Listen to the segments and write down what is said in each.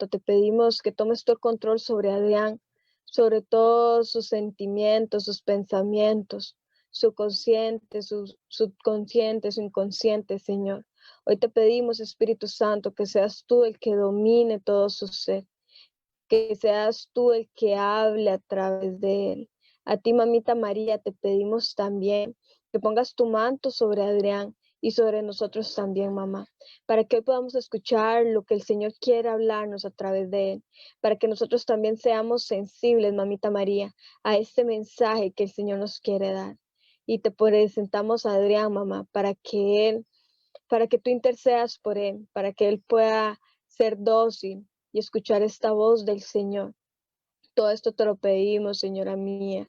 Santo, te pedimos que tomes todo el control sobre Adrián, sobre todos sus sentimientos, sus pensamientos, su consciente, su subconsciente, su inconsciente, Señor. Hoy te pedimos, Espíritu Santo, que seas tú el que domine todo su ser, que seas tú el que hable a través de él. A ti, Mamita María, te pedimos también que pongas tu manto sobre Adrián y sobre nosotros también, mamá, para que hoy podamos escuchar lo que el Señor quiere hablarnos a través de él, para que nosotros también seamos sensibles, Mamita María, a este mensaje que el Señor nos quiere dar. Y te presentamos a Adrián, mamá, para que tú intercedas por él, para que él pueda ser dócil y escuchar esta voz del Señor. Todo esto te lo pedimos, Señora mía,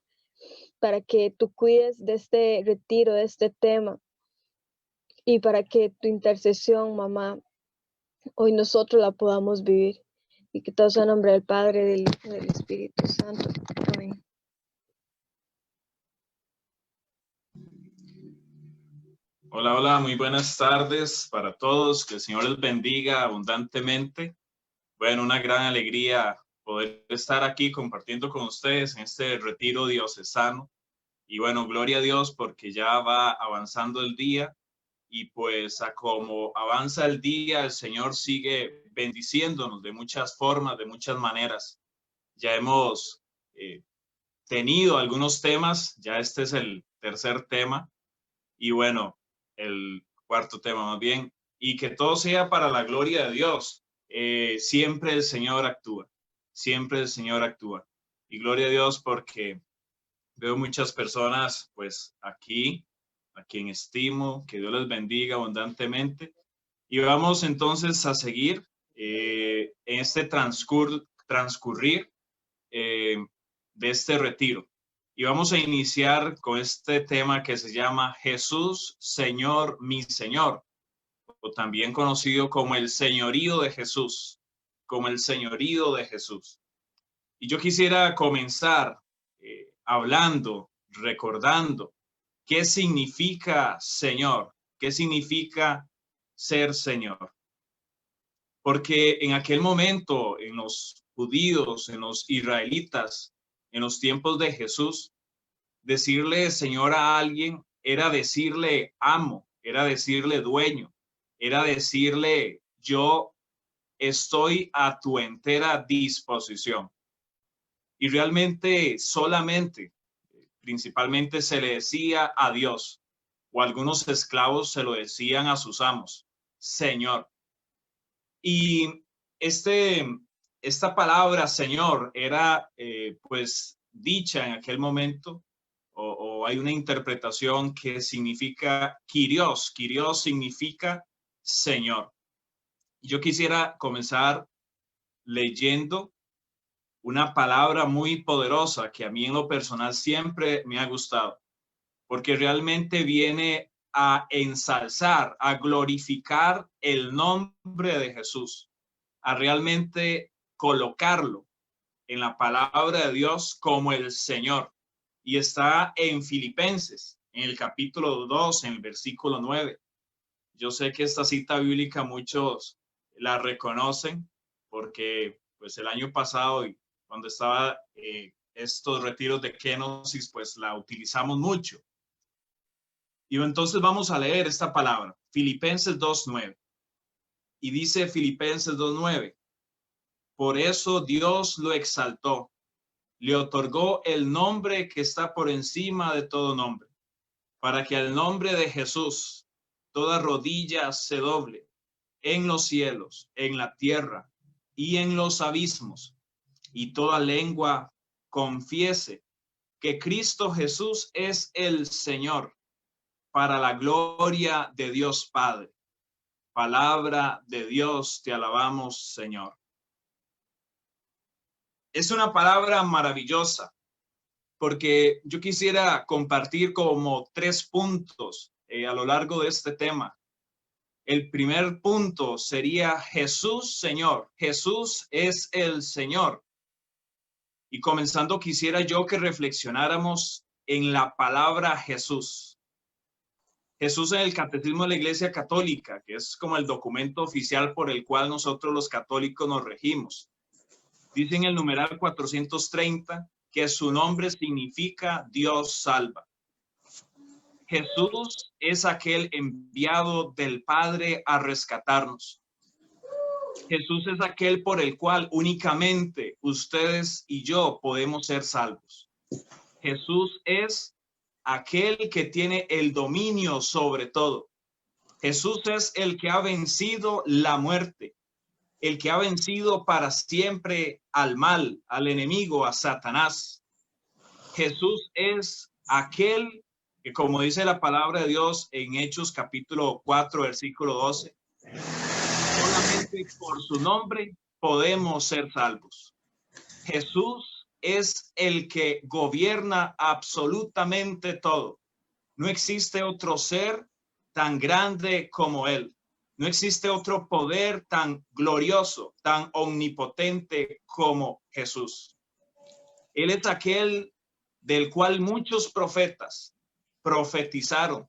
para que tú cuides de este retiro, de este tema, y para que tu intercesión, mamá, hoy nosotros la podamos vivir. Y que todo sea en nombre del Padre, del Hijo y del Espíritu Santo. Amén. Hola, hola, muy buenas tardes para todos. Que el Señor les bendiga abundantemente. Bueno, una gran alegría poder estar aquí compartiendo con ustedes en este retiro diocesano. Y bueno, gloria a Dios porque ya va avanzando el día y pues a como avanza el día, el Señor sigue bendiciéndonos de muchas formas, de muchas maneras. Ya hemos tenido algunos temas, ya este es el tercer tema y bueno, el cuarto tema más bien, y que todo sea para la gloria de Dios. Siempre el Señor actúa, siempre el Señor actúa. Y gloria a Dios porque veo muchas personas pues aquí, a quien estimo, que Dios les bendiga abundantemente. Y vamos entonces a seguir en este transcurrir de este retiro. Y vamos a iniciar con este tema que se llama Jesús, Señor, mi Señor, o también conocido como el señorío de Jesús, como el señorío de Jesús. Y yo quisiera comenzar hablando, recordando qué significa Señor, qué significa ser Señor. Porque en aquel momento, en los judíos, en los israelitas, en los tiempos de Jesús, decirle Señor a alguien era decirle amo, era decirle dueño, era decirle yo estoy a tu entera disposición. Y realmente solamente, principalmente se le decía a Dios, o algunos esclavos se lo decían a sus amos, Señor. Y esta palabra Señor era pues dicha en aquel momento, o hay una interpretación que significa Kyrios. Kyrios significa Señor. Yo quisiera comenzar leyendo una palabra muy poderosa que a mí en lo personal siempre me ha gustado, porque realmente viene a ensalzar, a glorificar el nombre de Jesús, a realmente colocarlo en la palabra de Dios como el Señor. Y está en Filipenses, en el capítulo 2, en el versículo 9. Yo sé que esta cita bíblica muchos la reconocen porque pues el año pasado, cuando estaba estos retiros de kenosis, pues la utilizamos mucho. Y entonces vamos a leer esta palabra, Filipenses 2:9. Y dice Filipenses 2:9, por eso Dios lo exaltó, le otorgó el nombre que está por encima de todo nombre, para que al nombre de Jesús toda rodilla se doble en los cielos, en la tierra y en los abismos, y toda lengua confiese que Cristo Jesús es el Señor, para la gloria de Dios Padre. Palabra de Dios, te alabamos, Señor. Es una palabra maravillosa, porque yo quisiera compartir como 3 puntos a lo largo de este tema. El primer punto sería Jesús, Señor. Jesús es el Señor. Y comenzando, quisiera yo que reflexionáramos en la palabra Jesús. Jesús en el Catecismo de la Iglesia Católica, que es como el documento oficial por el cual nosotros los católicos nos regimos, dice en el numeral 430 que su nombre significa Dios salva. Jesús es aquel enviado del Padre a rescatarnos. Jesús es aquel por el cual únicamente ustedes y yo podemos ser salvos. Jesús es aquel que tiene el dominio sobre todo. Jesús es el que ha vencido la muerte, el que ha vencido para siempre al mal, al enemigo, a Satanás. Jesús es aquel que, como dice la palabra de Dios en Hechos capítulo 4, versículo 12, solamente por su nombre podemos ser salvos. Jesús es el que gobierna absolutamente todo. No existe otro ser tan grande como él. No existe otro poder tan glorioso, tan omnipotente como Jesús. Él es aquel del cual muchos profetas profetizaron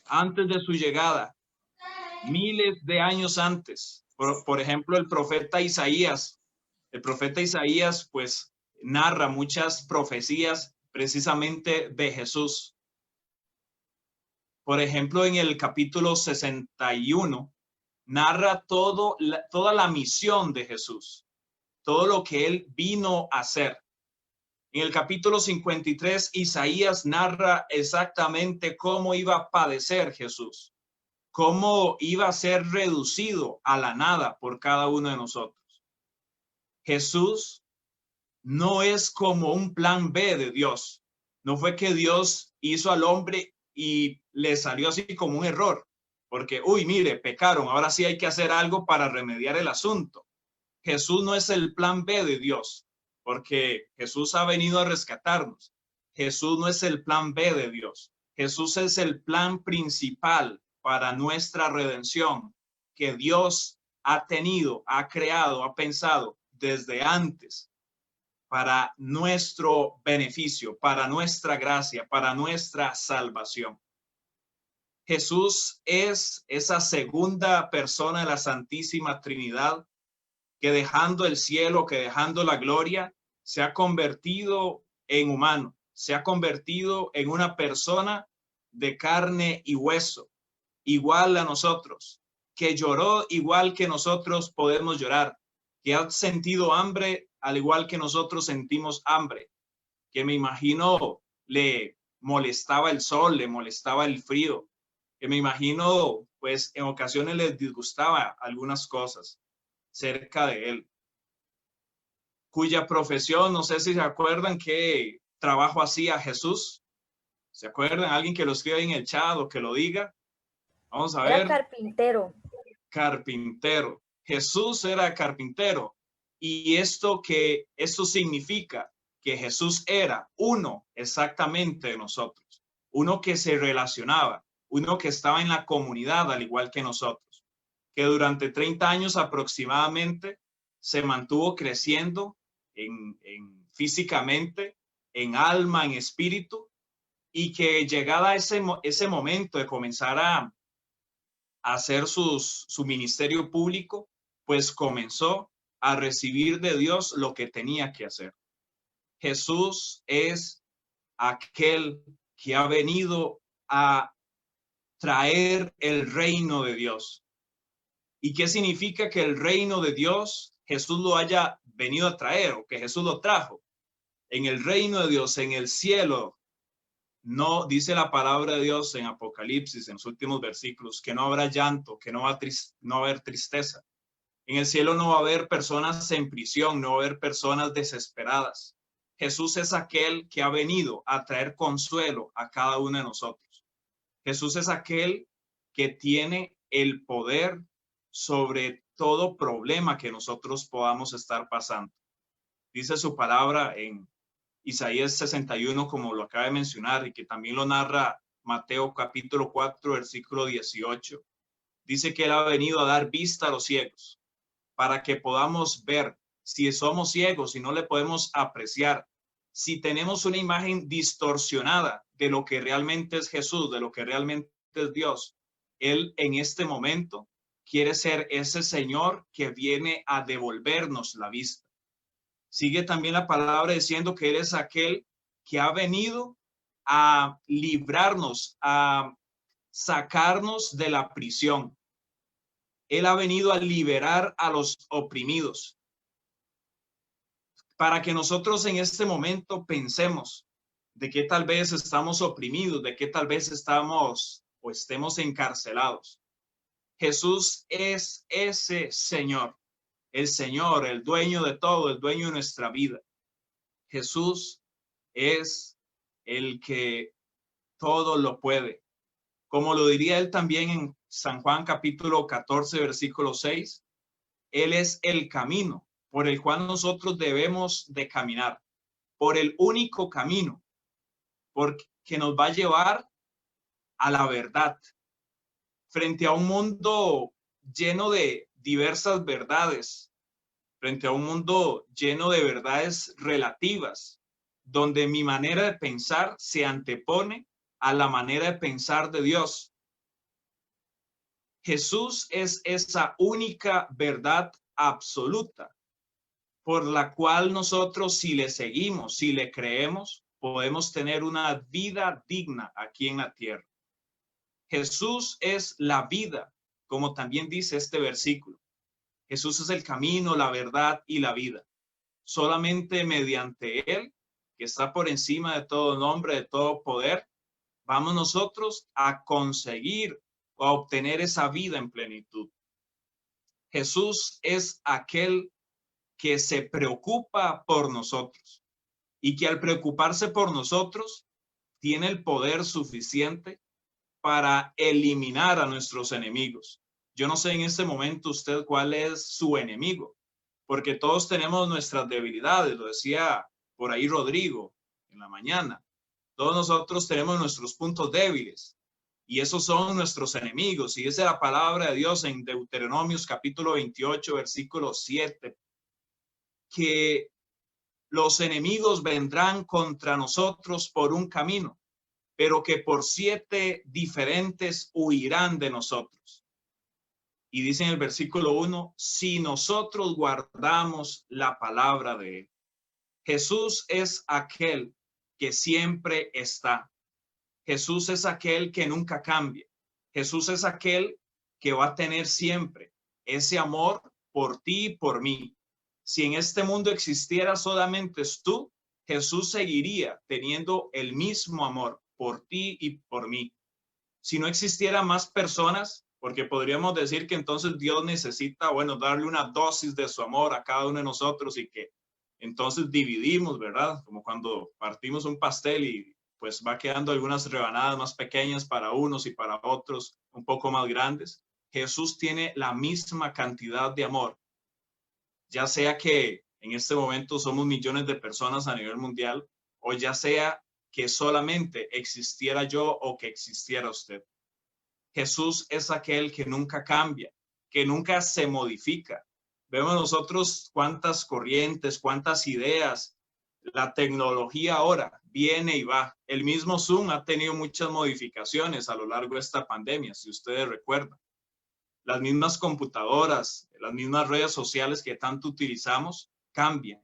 antes de su llegada, miles de años antes. Por ejemplo, el profeta Isaías. El profeta Isaías, pues, narra muchas profecías precisamente de Jesús. Por ejemplo, en el capítulo 61, narra toda la misión de Jesús, todo lo que él vino a hacer. En el capítulo 53, Isaías narra exactamente cómo iba a padecer Jesús, cómo iba a ser reducido a la nada por cada uno de nosotros. Jesús no es como un plan B de Dios. No fue que Dios hizo al hombre y le salió así como un error, porque, uy, mire, pecaron, ahora sí hay que hacer algo para remediar el asunto. Jesús no es el plan B de Dios, porque Jesús ha venido a rescatarnos. Jesús no es el plan B de Dios. Jesús es el plan principal para nuestra redención que Dios ha tenido, ha creado, ha pensado desde antes para nuestro beneficio, para nuestra gracia, para nuestra salvación. Jesús es esa segunda persona de la Santísima Trinidad que dejando el cielo, que dejando la gloria, se ha convertido en humano, se ha convertido en una persona de carne y hueso, igual a nosotros, que lloró igual que nosotros podemos llorar, que ha sentido hambre al igual que nosotros sentimos hambre, que me imagino le molestaba el sol, le molestaba el frío, que me imagino pues en ocasiones les disgustaba algunas cosas cerca de él, cuya profesión, no sé si se acuerdan qué trabajo hacía Jesús. ¿Se acuerdan? Alguien que lo escriba en el chat o que lo diga. Vamos a ver. Era carpintero. Carpintero. Jesús era carpintero. Y esto significa que Jesús era uno exactamente de nosotros. Uno que se relacionaba, uno que estaba en la comunidad al igual que nosotros, que durante 30 años aproximadamente se mantuvo creciendo físicamente, en alma, en espíritu, y que llegada ese momento de comenzar a hacer su ministerio público, pues comenzó a recibir de Dios lo que tenía que hacer. Jesús es aquel que ha venido a traer el reino de Dios. ¿Y qué significa que el reino de Dios Jesús lo haya venido a traer o que Jesús lo trajo? En el reino de Dios, en el cielo, no dice la palabra de Dios en Apocalipsis, en los últimos versículos, que no habrá llanto, que no va a haber tristeza. En el cielo no va a haber personas en prisión, no va a haber personas desesperadas. Jesús es aquel que ha venido a traer consuelo a cada uno de nosotros. Jesús es aquel que tiene el poder sobre todo problema que nosotros podamos estar pasando. Dice su palabra en Isaías 61, como lo acaba de mencionar, y que también lo narra Mateo capítulo 4, versículo 18. Dice que él ha venido a dar vista a los ciegos, para que podamos ver. Si somos ciegos y no le podemos apreciar, si tenemos una imagen distorsionada de lo que realmente es Jesús, de lo que realmente es Dios. Él en este momento quiere ser ese Señor que viene a devolvernos la vista. Sigue también la palabra diciendo que Él es aquel que ha venido a librarnos, a sacarnos de la prisión. Él ha venido a liberar a los oprimidos. Para que nosotros en este momento pensemos de que tal vez estamos oprimidos, de que tal vez estamos o estemos encarcelados. Jesús es ese Señor, el dueño de todo, el dueño de nuestra vida. Jesús es el que todo lo puede. Como lo diría él también en San Juan capítulo 14, versículo 6, Él es el camino por el cual nosotros debemos de caminar, por el único camino, porque nos va a llevar a la verdad. Frente a un mundo lleno de diversas verdades, frente a un mundo lleno de verdades relativas, donde mi manera de pensar se antepone a la manera de pensar de Dios. Jesús es esa única verdad absoluta por la cual nosotros, si le seguimos, si le creemos, podemos tener una vida digna aquí en la tierra. Jesús es la vida, como también dice este versículo. Jesús es el camino, la verdad y la vida. Solamente mediante Él, que está por encima de todo nombre, de todo poder, vamos nosotros a conseguir o a obtener esa vida en plenitud. Jesús es aquel que se preocupa por nosotros y que al preocuparse por nosotros tiene el poder suficiente para eliminar a nuestros enemigos. Yo no sé en este momento usted cuál es su enemigo, porque todos tenemos nuestras debilidades, lo decía por ahí Rodrigo en la mañana. Todos nosotros tenemos nuestros puntos débiles y esos son nuestros enemigos. Y esa es la palabra de Dios en Deuteronomios capítulo 28, versículo 7, que los enemigos vendrán contra nosotros por un camino, pero que por 7 diferentes huirán de nosotros. Y dice en el versículo 1, si nosotros guardamos la palabra de Él. Jesús es aquel que siempre está. Jesús es aquel que nunca cambia. Jesús es aquel que va a tener siempre ese amor por ti y por mí. Si en este mundo existiera solamente tú, Jesús seguiría teniendo el mismo amor por ti y por mí. Si no existiera más personas, porque podríamos decir que entonces Dios necesita, darle una dosis de su amor a cada uno de nosotros y que entonces dividimos, ¿verdad? Como cuando partimos un pastel y pues va quedando algunas rebanadas más pequeñas para unos y para otros un poco más grandes. Jesús tiene la misma cantidad de amor, ya sea que en este momento somos millones de personas a nivel mundial o ya sea que solamente existiera yo o que existiera usted. Jesús es aquel que nunca cambia, que nunca se modifica. Vemos nosotros cuántas corrientes, cuántas ideas. La tecnología ahora viene y va. El mismo Zoom ha tenido muchas modificaciones a lo largo de esta pandemia, si ustedes recuerdan. Las mismas computadoras, las mismas redes sociales que tanto utilizamos cambian.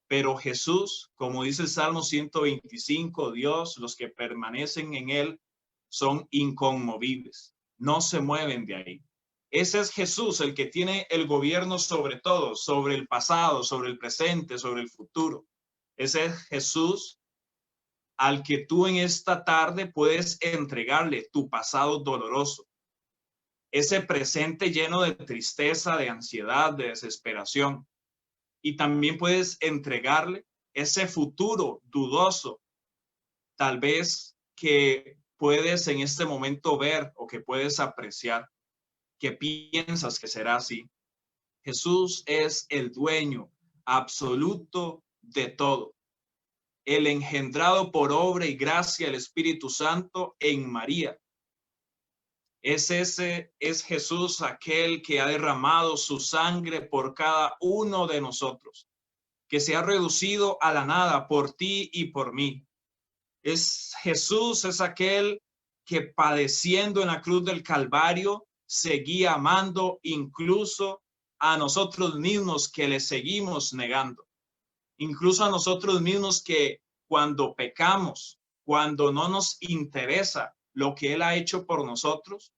Pero Jesús, como dice el Salmo 125, Dios, los que permanecen en Él son inconmovibles, no se mueven de ahí. Ese es Jesús, el que tiene el gobierno sobre todo, sobre el pasado, sobre el presente, sobre el futuro. Ese es Jesús al que tú en esta tarde puedes entregarle tu pasado doloroso, ese presente lleno de tristeza, de ansiedad, de desesperación. Y también puedes entregarle ese futuro dudoso, tal vez que puedes en este momento ver o que puedes apreciar, que piensas que será así. Jesús es el dueño absoluto de todo, el engendrado por obra y gracia del Espíritu Santo en María. Es Jesús aquel que ha derramado su sangre por cada uno de nosotros, que se ha reducido a la nada por ti y por mí. Jesús es aquel que padeciendo en la cruz del Calvario, seguía amando incluso a nosotros mismos que le seguimos negando. Incluso a nosotros mismos que cuando pecamos, cuando no nos interesa lo que Él ha hecho por nosotros,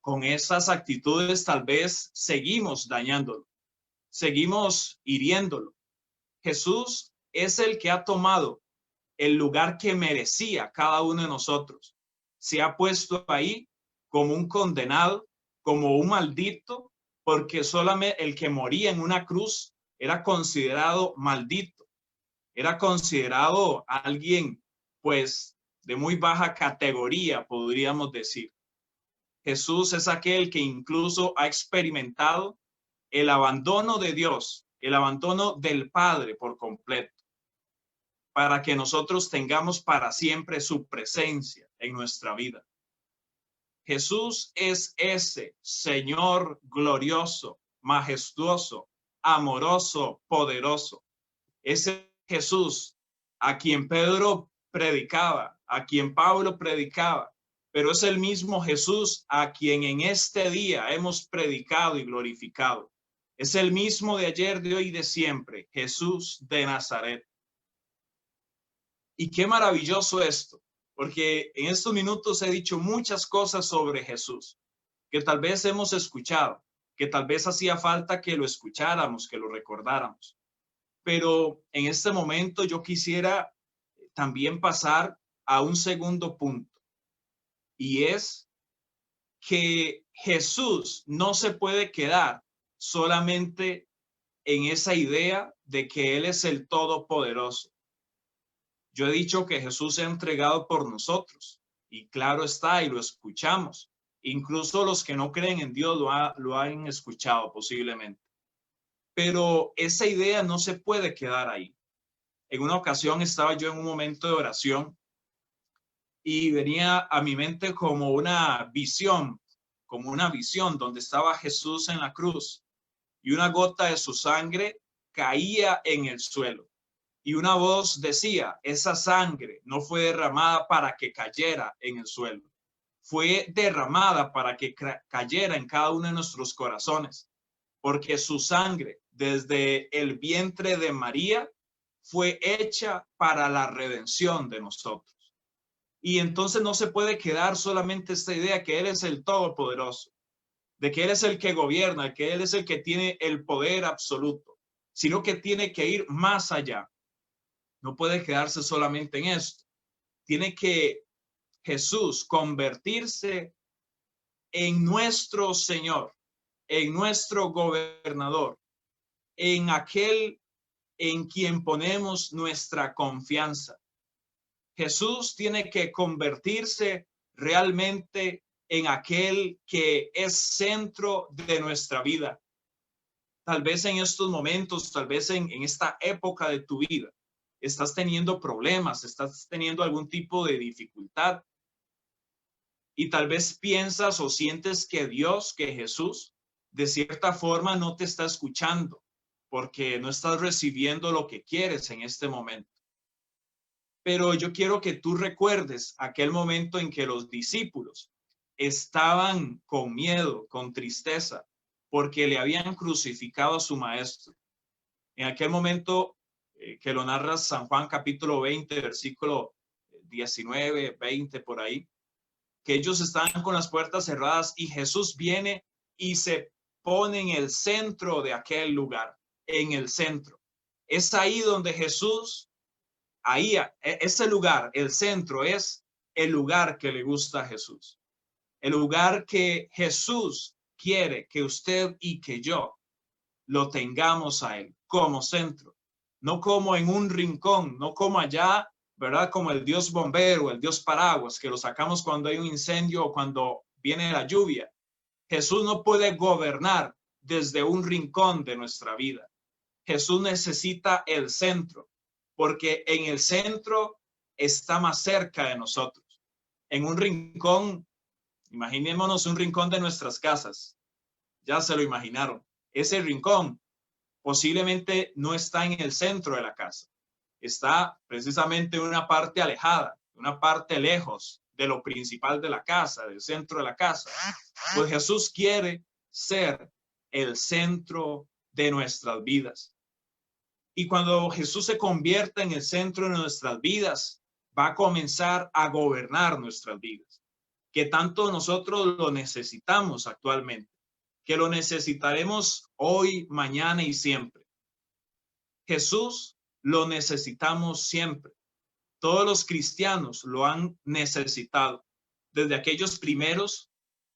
con esas actitudes tal vez seguimos dañándolo, seguimos hiriéndolo. Jesús es el que ha tomado el lugar que merecía cada uno de nosotros. Se ha puesto ahí como un condenado, como un maldito, porque solamente el que moría en una cruz era considerado maldito, era considerado alguien pues de muy baja categoría, podríamos decir. Jesús es aquel que incluso ha experimentado el abandono de Dios, el abandono del Padre por completo, para que nosotros tengamos para siempre su presencia en nuestra vida. Jesús es ese Señor glorioso, majestuoso, amoroso, poderoso. Ese Jesús a quien Pedro predicaba, a quien Pablo predicaba, pero es el mismo Jesús a quien en este día hemos predicado y glorificado. Es el mismo de ayer, de hoy y de siempre, Jesús de Nazaret. Y qué maravilloso esto, porque en estos minutos he dicho muchas cosas sobre Jesús, que tal vez hemos escuchado, que tal vez hacía falta que lo escucháramos, que lo recordáramos. Pero en este momento yo quisiera también pasar a un segundo punto, y es que Jesús no se puede quedar solamente en esa idea de que Él es el Todopoderoso. Yo he dicho que Jesús se ha entregado por nosotros, y claro está, y lo escuchamos. Incluso los que no creen en Dios lo han escuchado posiblemente. Pero esa idea no se puede quedar ahí. En una ocasión estaba yo en un momento de oración y venía a mi mente como una visión donde estaba Jesús en la cruz y una gota de su sangre caía en el suelo. Y una voz decía, esa sangre no fue derramada para que cayera en el suelo. Fue derramada para que cayera en cada uno de nuestros corazones. Porque su sangre desde el vientre de María fue hecha para la redención de nosotros. Y entonces no se puede quedar solamente esta idea que Él es el Todopoderoso, de que Él es el que gobierna, que Él es el que tiene el poder absoluto, sino que tiene que ir más allá. No puede quedarse solamente en esto. Tiene que Jesús convertirse en nuestro Señor, en nuestro gobernador, en aquel en quien ponemos nuestra confianza. Jesús tiene que convertirse realmente en aquel que es centro de nuestra vida. Tal vez en estos momentos, tal vez en esta época de tu vida, estás teniendo problemas, estás teniendo algún tipo de dificultad y tal vez piensas o sientes que Dios, que Jesús, de cierta forma no te está escuchando porque no estás recibiendo lo que quieres en este momento. Pero yo quiero que tú recuerdes aquel momento en que los discípulos estaban con miedo, con tristeza, porque le habían crucificado a su maestro. En aquel momento que lo narra San Juan capítulo 20, versículo 19, 20 por ahí, que ellos estaban con las puertas cerradas y Jesús viene y se pone en el centro de aquel lugar, en el centro. Es ahí donde Jesús, ahí, ese lugar, el centro, es el lugar que le gusta a Jesús. El lugar que Jesús quiere que usted y que yo lo tengamos a Él como centro. No como en un rincón, no como allá, ¿verdad? Como el Dios bombero, el Dios paraguas, que lo sacamos cuando hay un incendio o cuando viene la lluvia. Jesús no puede gobernar desde un rincón de nuestra vida. Jesús necesita el centro, porque en el centro está más cerca de nosotros. En un rincón, imaginémonos un rincón de nuestras casas. Ya se lo imaginaron. Ese rincón posiblemente no está en el centro de la casa. Está precisamente en una parte alejada, una parte lejos de lo principal de la casa, del centro de la casa. Pues Jesús quiere ser el centro de nuestras vidas. Y cuando Jesús se convierta en el centro de nuestras vidas, va a comenzar a gobernar nuestras vidas, que tanto nosotros lo necesitamos actualmente, que lo necesitaremos hoy, mañana y siempre. Jesús lo necesitamos siempre. Todos los cristianos lo han necesitado, desde aquellos primeros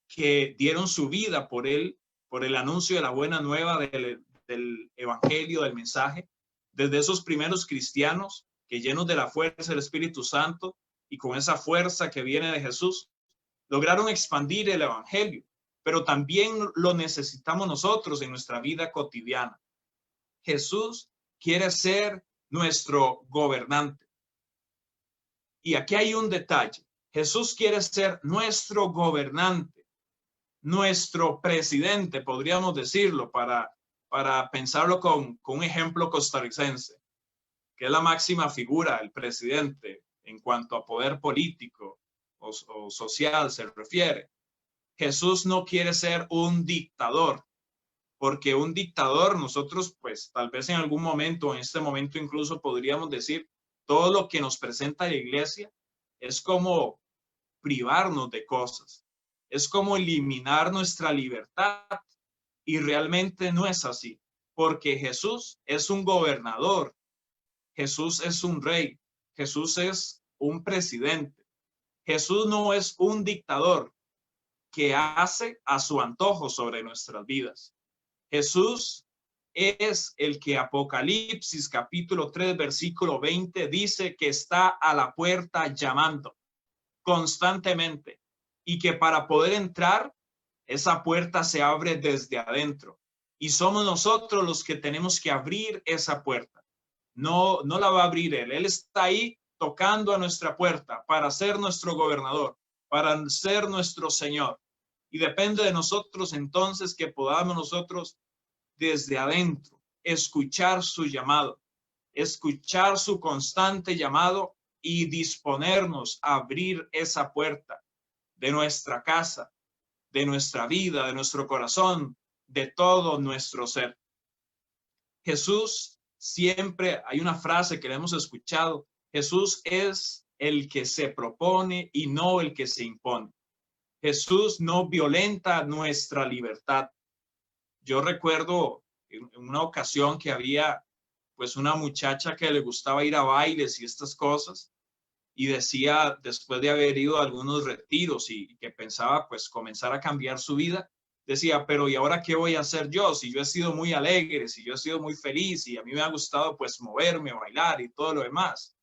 que dieron su vida por él, por el anuncio de la buena nueva del evangelio, del mensaje, desde esos primeros cristianos que llenos de la fuerza del Espíritu Santo y con esa fuerza que viene de Jesús, lograron expandir el evangelio, pero también lo necesitamos nosotros en nuestra vida cotidiana. Jesús quiere ser nuestro gobernante. Y aquí hay un detalle. Jesús quiere ser nuestro gobernante, nuestro presidente, podríamos decirlo, para pensarlo con un ejemplo costarricense, que es la máxima figura, el presidente, en cuanto a poder político o social se refiere. Jesús no quiere ser un dictador, porque un dictador, nosotros pues tal vez en algún momento, en este momento incluso podríamos decir, todo lo que nos presenta la iglesia es como privarnos de cosas, es como eliminar nuestra libertad, y realmente no es así, porque Jesús es un gobernador, Jesús es un rey, Jesús es un presidente, Jesús no es un dictador que hace a su antojo sobre nuestras vidas. Jesús es el que Apocalipsis capítulo 3 versículo 20 dice que está a la puerta llamando constantemente y que para poder entrar esa puerta se abre desde adentro y somos nosotros los que tenemos que abrir esa puerta. No la va a abrir él. Él está ahí tocando a nuestra puerta para ser nuestro gobernador, para ser nuestro Señor. Y depende de nosotros entonces que podamos nosotros desde adentro escuchar su llamado, escuchar su constante llamado y disponernos a abrir esa puerta de nuestra casa, de nuestra vida, de nuestro corazón, de todo nuestro ser. Jesús siempre, hay una frase que le hemos escuchado, Jesús es el que se propone y no el que se impone. Jesús no violenta nuestra libertad. Yo recuerdo en una ocasión que había pues una muchacha que le gustaba ir a bailes y estas cosas y decía después de haber ido a algunos retiros y que pensaba pues comenzar a cambiar su vida, decía, pero ¿y ahora qué voy a hacer yo? Si yo he sido muy alegre, si yo he sido muy feliz y a mí me ha gustado pues moverme, bailar y todo lo demás.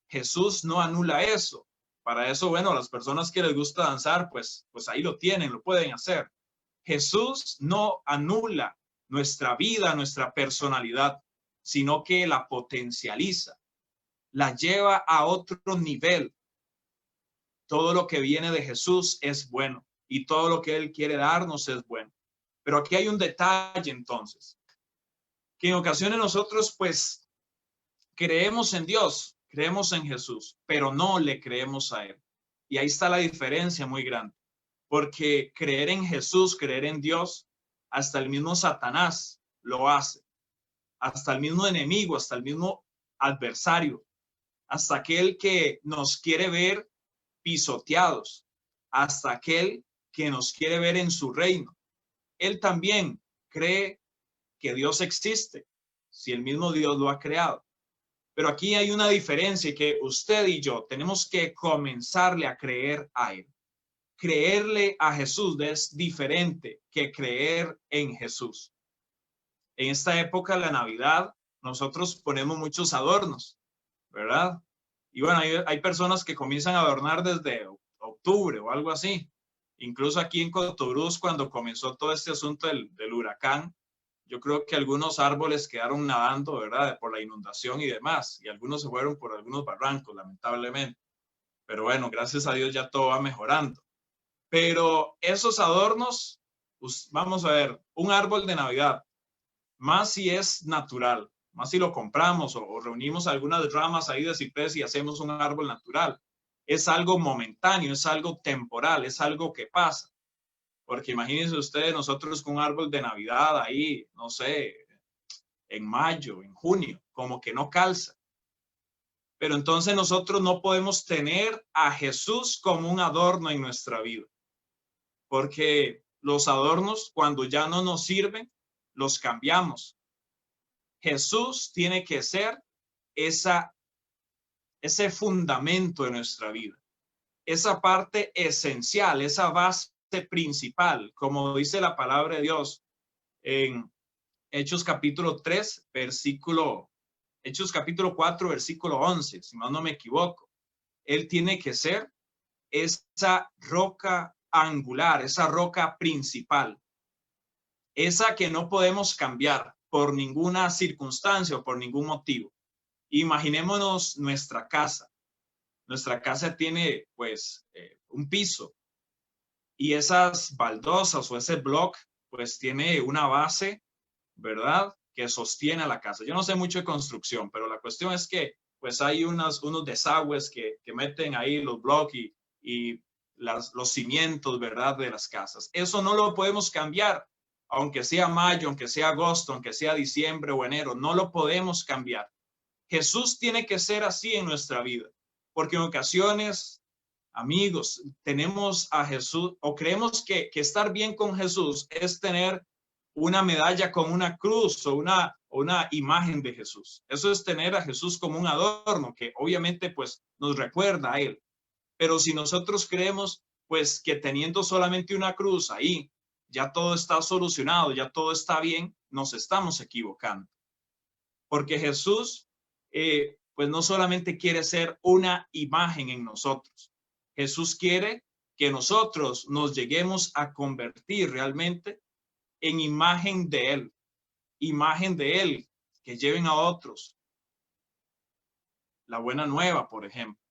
Jesús no anula eso. Para eso, bueno, las personas que les gusta danzar, pues ahí lo tienen, lo pueden hacer. Jesús no anula nuestra vida, nuestra personalidad, sino que la potencializa, la lleva a otro nivel. Todo lo que viene de Jesús es bueno y todo lo que Él quiere darnos es bueno. Pero aquí hay un detalle entonces, que en ocasiones nosotros pues creemos en Dios, creemos en Jesús, pero no le creemos a Él. Y ahí está la diferencia muy grande, porque creer en Jesús, creer en Dios, hasta el mismo Satanás lo hace, hasta el mismo enemigo, hasta el mismo adversario, hasta aquel que nos quiere ver pisoteados, hasta aquel que nos quiere ver en su reino. Él también cree que Dios existe, si el mismo Dios lo ha creado. Pero aquí hay una diferencia que usted y yo tenemos que comenzarle a creer a Él. Creerle a Jesús es diferente que creer en Jesús. En esta época, la Navidad, nosotros ponemos muchos adornos, ¿verdad? Y bueno, hay personas que comienzan a adornar desde octubre o algo así. Incluso aquí en Cotobruz, cuando comenzó todo este asunto del huracán, yo creo que algunos árboles quedaron nadando, ¿verdad? Por la inundación y demás. Y algunos se fueron por algunos barrancos, lamentablemente. Pero bueno, gracias a Dios ya todo va mejorando. Pero esos adornos, pues, vamos a ver, un árbol de Navidad, más si es natural, más si lo compramos o reunimos algunas ramas ahí de ciprés y hacemos un árbol natural. es algo momentáneo, es algo temporal, es algo que pasa. Porque imagínense ustedes nosotros con un árbol de Navidad ahí, no sé, en mayo, en junio, como que no calza. Pero entonces nosotros no podemos tener a Jesús como un adorno en nuestra vida. Porque los adornos, cuando ya no nos sirven, los cambiamos. Jesús tiene que ser ese fundamento de nuestra vida, esa parte esencial, esa base principal, como dice la palabra de Dios en Hechos capítulo 3, Hechos capítulo 4, versículo 11, si mal no me equivoco. Él tiene que ser esa roca angular, esa roca principal, esa que no podemos cambiar por ninguna circunstancia o por ningún motivo. Imaginémonos nuestra casa. Nuestra casa tiene pues un piso y esas baldosas o ese block pues tiene una base, ¿verdad?, que sostiene a la casa. Yo no sé mucho de construcción, pero la cuestión es que pues hay unos desagües que meten ahí los blocks y los cimientos, ¿verdad?, de las casas. Eso no lo podemos cambiar, aunque sea mayo, aunque sea agosto, aunque sea diciembre o enero, no lo podemos cambiar. Jesús tiene que ser así en nuestra vida, porque en ocasiones, amigos, tenemos a Jesús o creemos que estar bien con Jesús es tener una medalla con una cruz o una imagen de Jesús. Eso es tener a Jesús como un adorno que obviamente pues nos recuerda a él. Pero si nosotros creemos pues que teniendo solamente una cruz ahí, ya todo está solucionado, ya todo está bien, nos estamos equivocando. Porque Jesús pues no solamente quiere ser una imagen en nosotros. Jesús quiere que nosotros nos lleguemos a convertir realmente en imagen de Él, que lleven a otros la buena nueva, por ejemplo.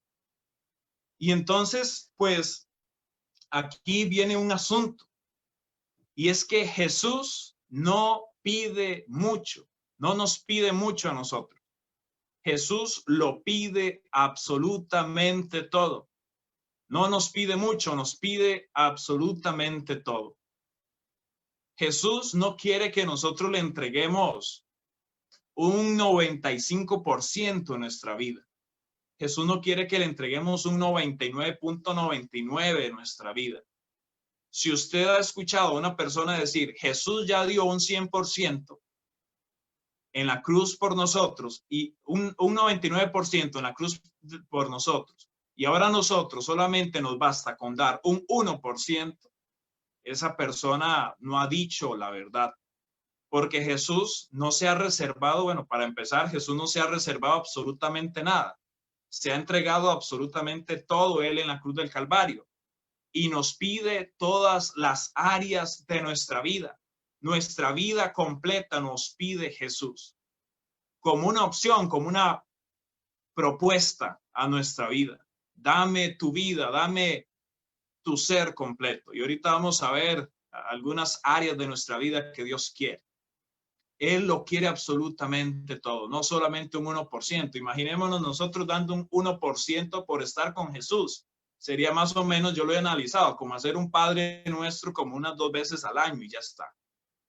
Y entonces, pues, aquí viene un asunto, y es que Jesús no pide mucho, no nos pide mucho a nosotros. Jesús lo pide absolutamente todo. No nos pide mucho, nos pide absolutamente todo. Jesús no quiere que nosotros le entreguemos un 95% de nuestra vida. Jesús no quiere que le entreguemos un 99.99 de nuestra vida. Si usted ha escuchado a una persona decir, Jesús ya dio un 100% en la cruz por nosotros y un 99% en la cruz por nosotros, y ahora nosotros solamente nos basta con dar un 1%, esa persona no ha dicho la verdad. Porque Jesús no se ha reservado, bueno, para empezar, Jesús no se ha reservado absolutamente nada. Se ha entregado absolutamente todo Él en la cruz del Calvario. Y nos pide todas las áreas de nuestra vida. Nuestra vida completa nos pide Jesús. Como una opción, como una propuesta a nuestra vida. Dame tu vida, dame tu ser completo. Y ahorita vamos a ver algunas áreas de nuestra vida que Dios quiere. Él lo quiere absolutamente todo, no solamente un 1%. Imaginémonos nosotros dando un 1% por estar con Jesús. Sería más o menos, yo lo he analizado, como hacer un Padre Nuestro como unas 2 veces al año y ya está.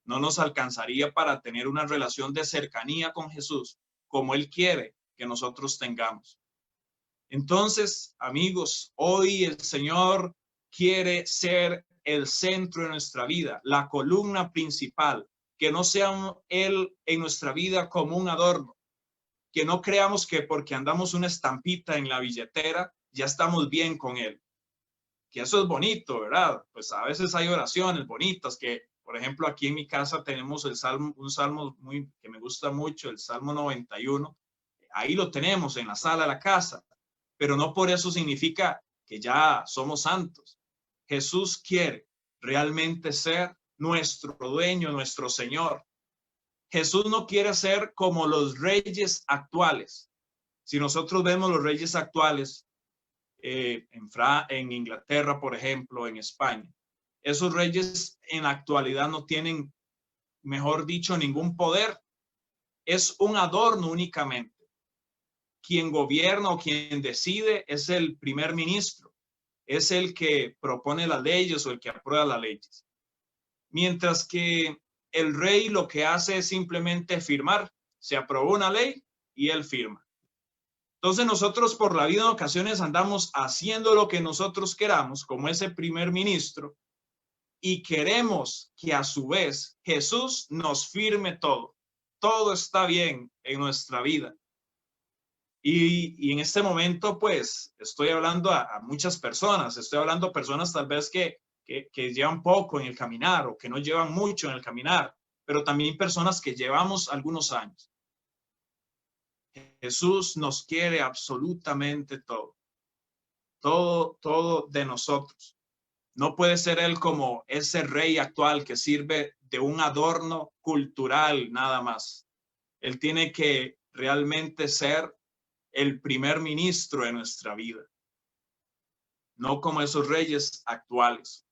No nos alcanzaría para tener una relación de cercanía con Jesús como Él quiere que nosotros tengamos. Entonces, amigos, hoy el Señor quiere ser el centro de nuestra vida, la columna principal. Que no sea Él en nuestra vida como un adorno, que no creamos que porque andamos una estampita en la billetera ya estamos bien con Él, que eso es bonito, ¿verdad? Pues a veces hay oraciones bonitas que, por ejemplo, aquí en mi casa tenemos un salmo que me gusta mucho, el Salmo 91, ahí lo tenemos en la sala de la casa, pero no por eso significa que ya somos santos. Jesús quiere realmente ser nuestro dueño, nuestro Señor. Jesús no quiere ser como los reyes actuales. Si nosotros vemos los reyes actuales en Inglaterra, por ejemplo, en España, esos reyes en la actualidad no tienen, mejor dicho, ningún poder. Es un adorno únicamente. quien gobierna o quien decide es el primer ministro. Es el que propone las leyes o el que aprueba las leyes. Mientras que el rey lo que hace es simplemente firmar. Se aprobó una ley y él firma. Entonces nosotros por la vida en ocasiones andamos haciendo lo que nosotros queramos, como ese primer ministro, y queremos que a su vez Jesús nos firme todo. Todo está bien en nuestra vida. Y en este momento, pues, estoy hablando a muchas personas. Estoy hablando a personas tal vez que llevan poco en el caminar o que no llevan mucho en el caminar, pero también personas que llevamos algunos años. Jesús nos quiere absolutamente todo. Todo de nosotros. No puede ser él como ese rey actual que sirve de un adorno cultural nada más. Él tiene que realmente ser el primer ministro de nuestra vida, no como esos reyes actuales.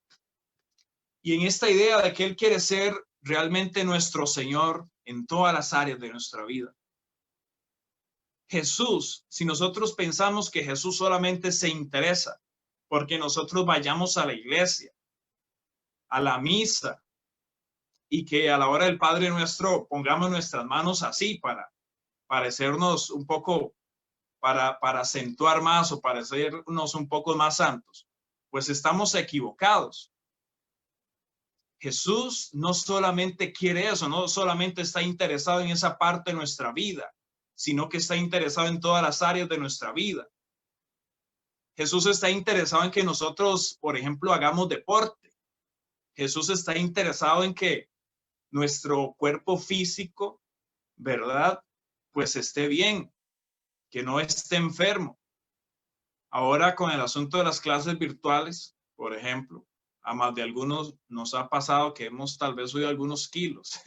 Y en esta idea de que él quiere ser realmente nuestro Señor en todas las áreas de nuestra vida. Jesús, si nosotros pensamos que Jesús solamente se interesa porque nosotros vayamos a la iglesia, a la misa, y que a la hora del Padre Nuestro pongamos nuestras manos así para parecernos un poco, para acentuar más o parecernos un poco más santos, pues estamos equivocados. Jesús no solamente quiere eso, no solamente está interesado en esa parte de nuestra vida, sino que está interesado en todas las áreas de nuestra vida. Jesús está interesado en que nosotros, por ejemplo, hagamos deporte. Jesús está interesado en que nuestro cuerpo físico, ¿verdad? Pues esté bien, que no esté enfermo. Ahora con el asunto de las clases virtuales, por ejemplo, a más de algunos nos ha pasado que hemos tal vez subido algunos kilos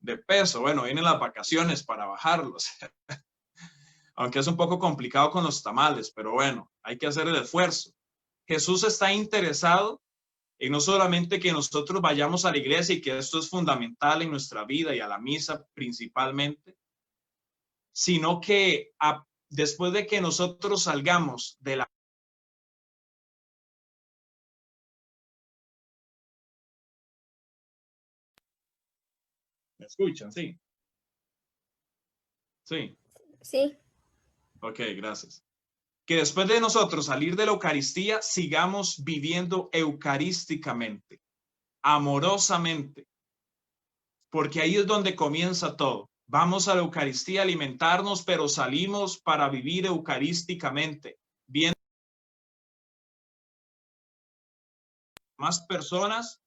de peso. Bueno, vienen las vacaciones para bajarlos. Aunque es un poco complicado con los tamales, pero bueno, hay que hacer el esfuerzo. Jesús está interesado en no solamente que nosotros vayamos a la iglesia y que esto es fundamental en nuestra vida y a la misa principalmente, sino que después de que nosotros salgamos de la... ¿Me escuchan? Sí. Sí. Sí. Ok, gracias. Que después de nosotros salir de la Eucaristía, sigamos viviendo eucarísticamente, amorosamente, porque ahí es donde comienza todo. Vamos a la Eucaristía a alimentarnos, pero salimos para vivir eucarísticamente, viendo más personas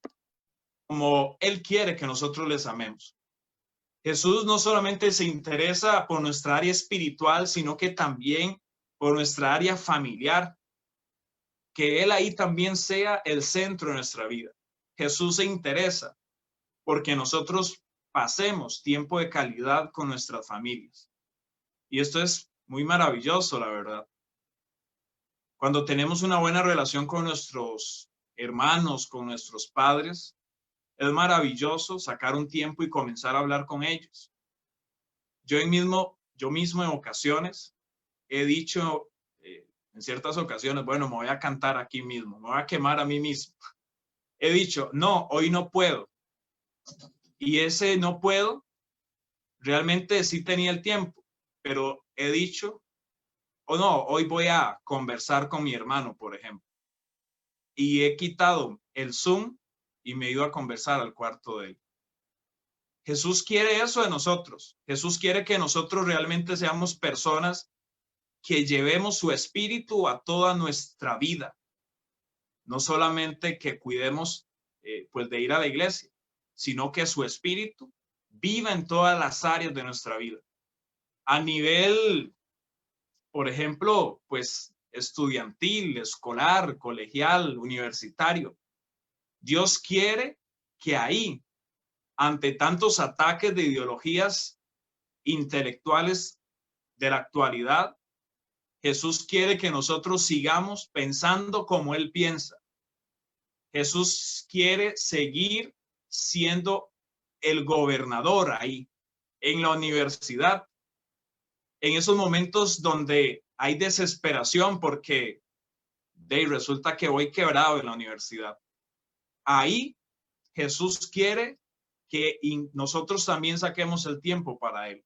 como Él quiere que nosotros les amemos. Jesús no solamente se interesa por nuestra área espiritual, sino que también por nuestra área familiar, que Él ahí también sea el centro de nuestra vida. Jesús se interesa porque nosotros pasemos tiempo de calidad con nuestras familias. Y esto es muy maravilloso, la verdad. Cuando tenemos una buena relación con nuestros hermanos, con nuestros padres, es maravilloso sacar un tiempo y comenzar a hablar con ellos. Yo mismo en ocasiones he dicho, en ciertas ocasiones, bueno, me voy a cantar aquí mismo, me voy a quemar a mí mismo. He dicho, no, hoy no puedo. Y ese no puedo, realmente sí tenía el tiempo, pero he dicho, o no, hoy voy a conversar con mi hermano, por ejemplo. Y he quitado el Zoom y me he ido a conversar al cuarto de él. Jesús quiere eso de nosotros. Jesús quiere que nosotros realmente seamos personas que llevemos su espíritu a toda nuestra vida. No solamente que cuidemos pues de ir a la iglesia, sino que su espíritu viva en todas las áreas de nuestra vida. A nivel, por ejemplo, pues estudiantil, escolar, colegial, universitario. Dios quiere que ahí, ante tantos ataques de ideologías intelectuales de la actualidad, Jesús quiere que nosotros sigamos pensando como Él piensa. Jesús quiere seguir siendo el gobernador ahí, en la universidad, en esos momentos donde hay desesperación porque resulta que voy quebrado en la universidad. Ahí Jesús quiere que nosotros también saquemos el tiempo para Él,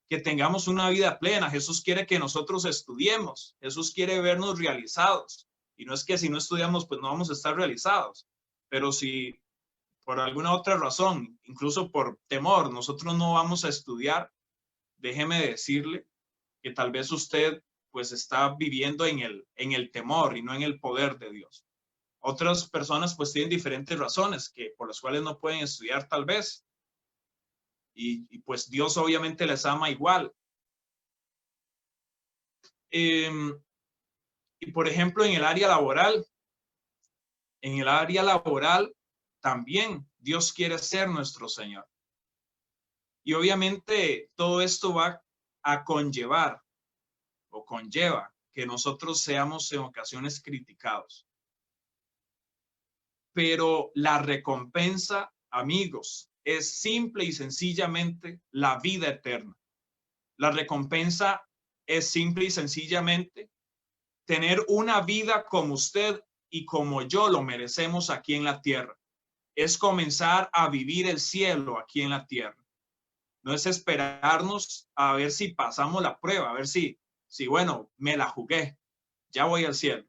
que tengamos una vida plena. Jesús quiere que nosotros estudiemos. Jesús quiere vernos realizados. Y no es que si no estudiamos, pues no vamos a estar realizados. Pero si por alguna otra razón, incluso por temor, nosotros no vamos a estudiar, déjeme decirle que tal vez usted pues está viviendo en el temor y no en el poder de Dios. Otras personas pues tienen diferentes razones por las cuales no pueden estudiar tal vez. Y pues Dios obviamente les ama igual. Y por ejemplo, en el área laboral también Dios quiere ser nuestro Señor. Y obviamente todo esto va a conlleva que nosotros seamos en ocasiones criticados. Pero la recompensa, amigos, es simple y sencillamente la vida eterna. La recompensa es simple y sencillamente tener una vida como usted y como yo lo merecemos aquí en la tierra. Es comenzar a vivir el cielo aquí en la tierra. No es esperarnos a ver si pasamos la prueba, a ver si bueno, me la jugué, ya voy al cielo.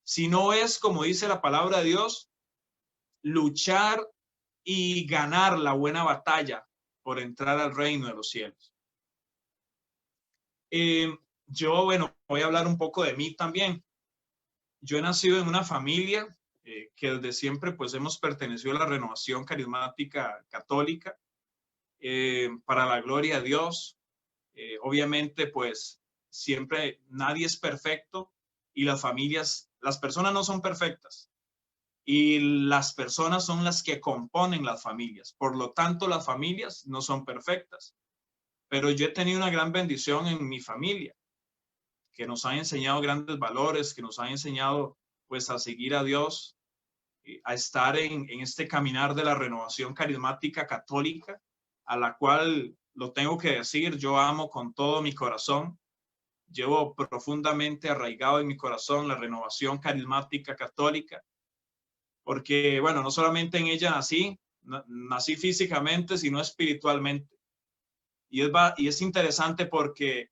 Si no es, como dice la palabra de Dios, luchar y ganar la buena batalla por entrar al reino de los cielos. Yo, bueno, voy a hablar un poco de mí también. Yo he nacido en una familia que desde siempre pues hemos pertenecido a la renovación carismática católica, para la gloria de Dios. Obviamente pues siempre nadie es perfecto y las personas no son perfectas. Y las personas son las que componen las familias. Por lo tanto, las familias no son perfectas. Pero yo he tenido una gran bendición en mi familia, que nos ha enseñado grandes valores, que nos ha enseñado pues a seguir a Dios, a estar en este caminar de la renovación carismática católica, a la cual, lo tengo que decir, yo amo con todo mi corazón. Llevo profundamente arraigado en mi corazón la renovación carismática católica. Porque, bueno, no solamente en ella nací físicamente, sino espiritualmente. Y es interesante porque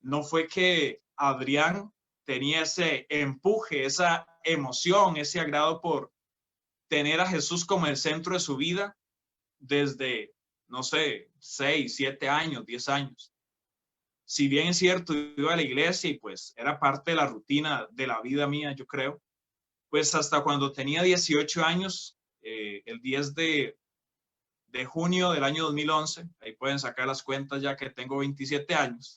no fue que Adrián tenía ese empuje, esa emoción, ese agrado por tener a Jesús como el centro de su vida desde, no sé, 6, 7 años, 10 años. Si bien es cierto, iba a la iglesia y pues era parte de la rutina de la vida mía, yo creo. Pues hasta cuando tenía 18 años, el 10 de junio del año 2011, ahí pueden sacar las cuentas ya que tengo 27 años.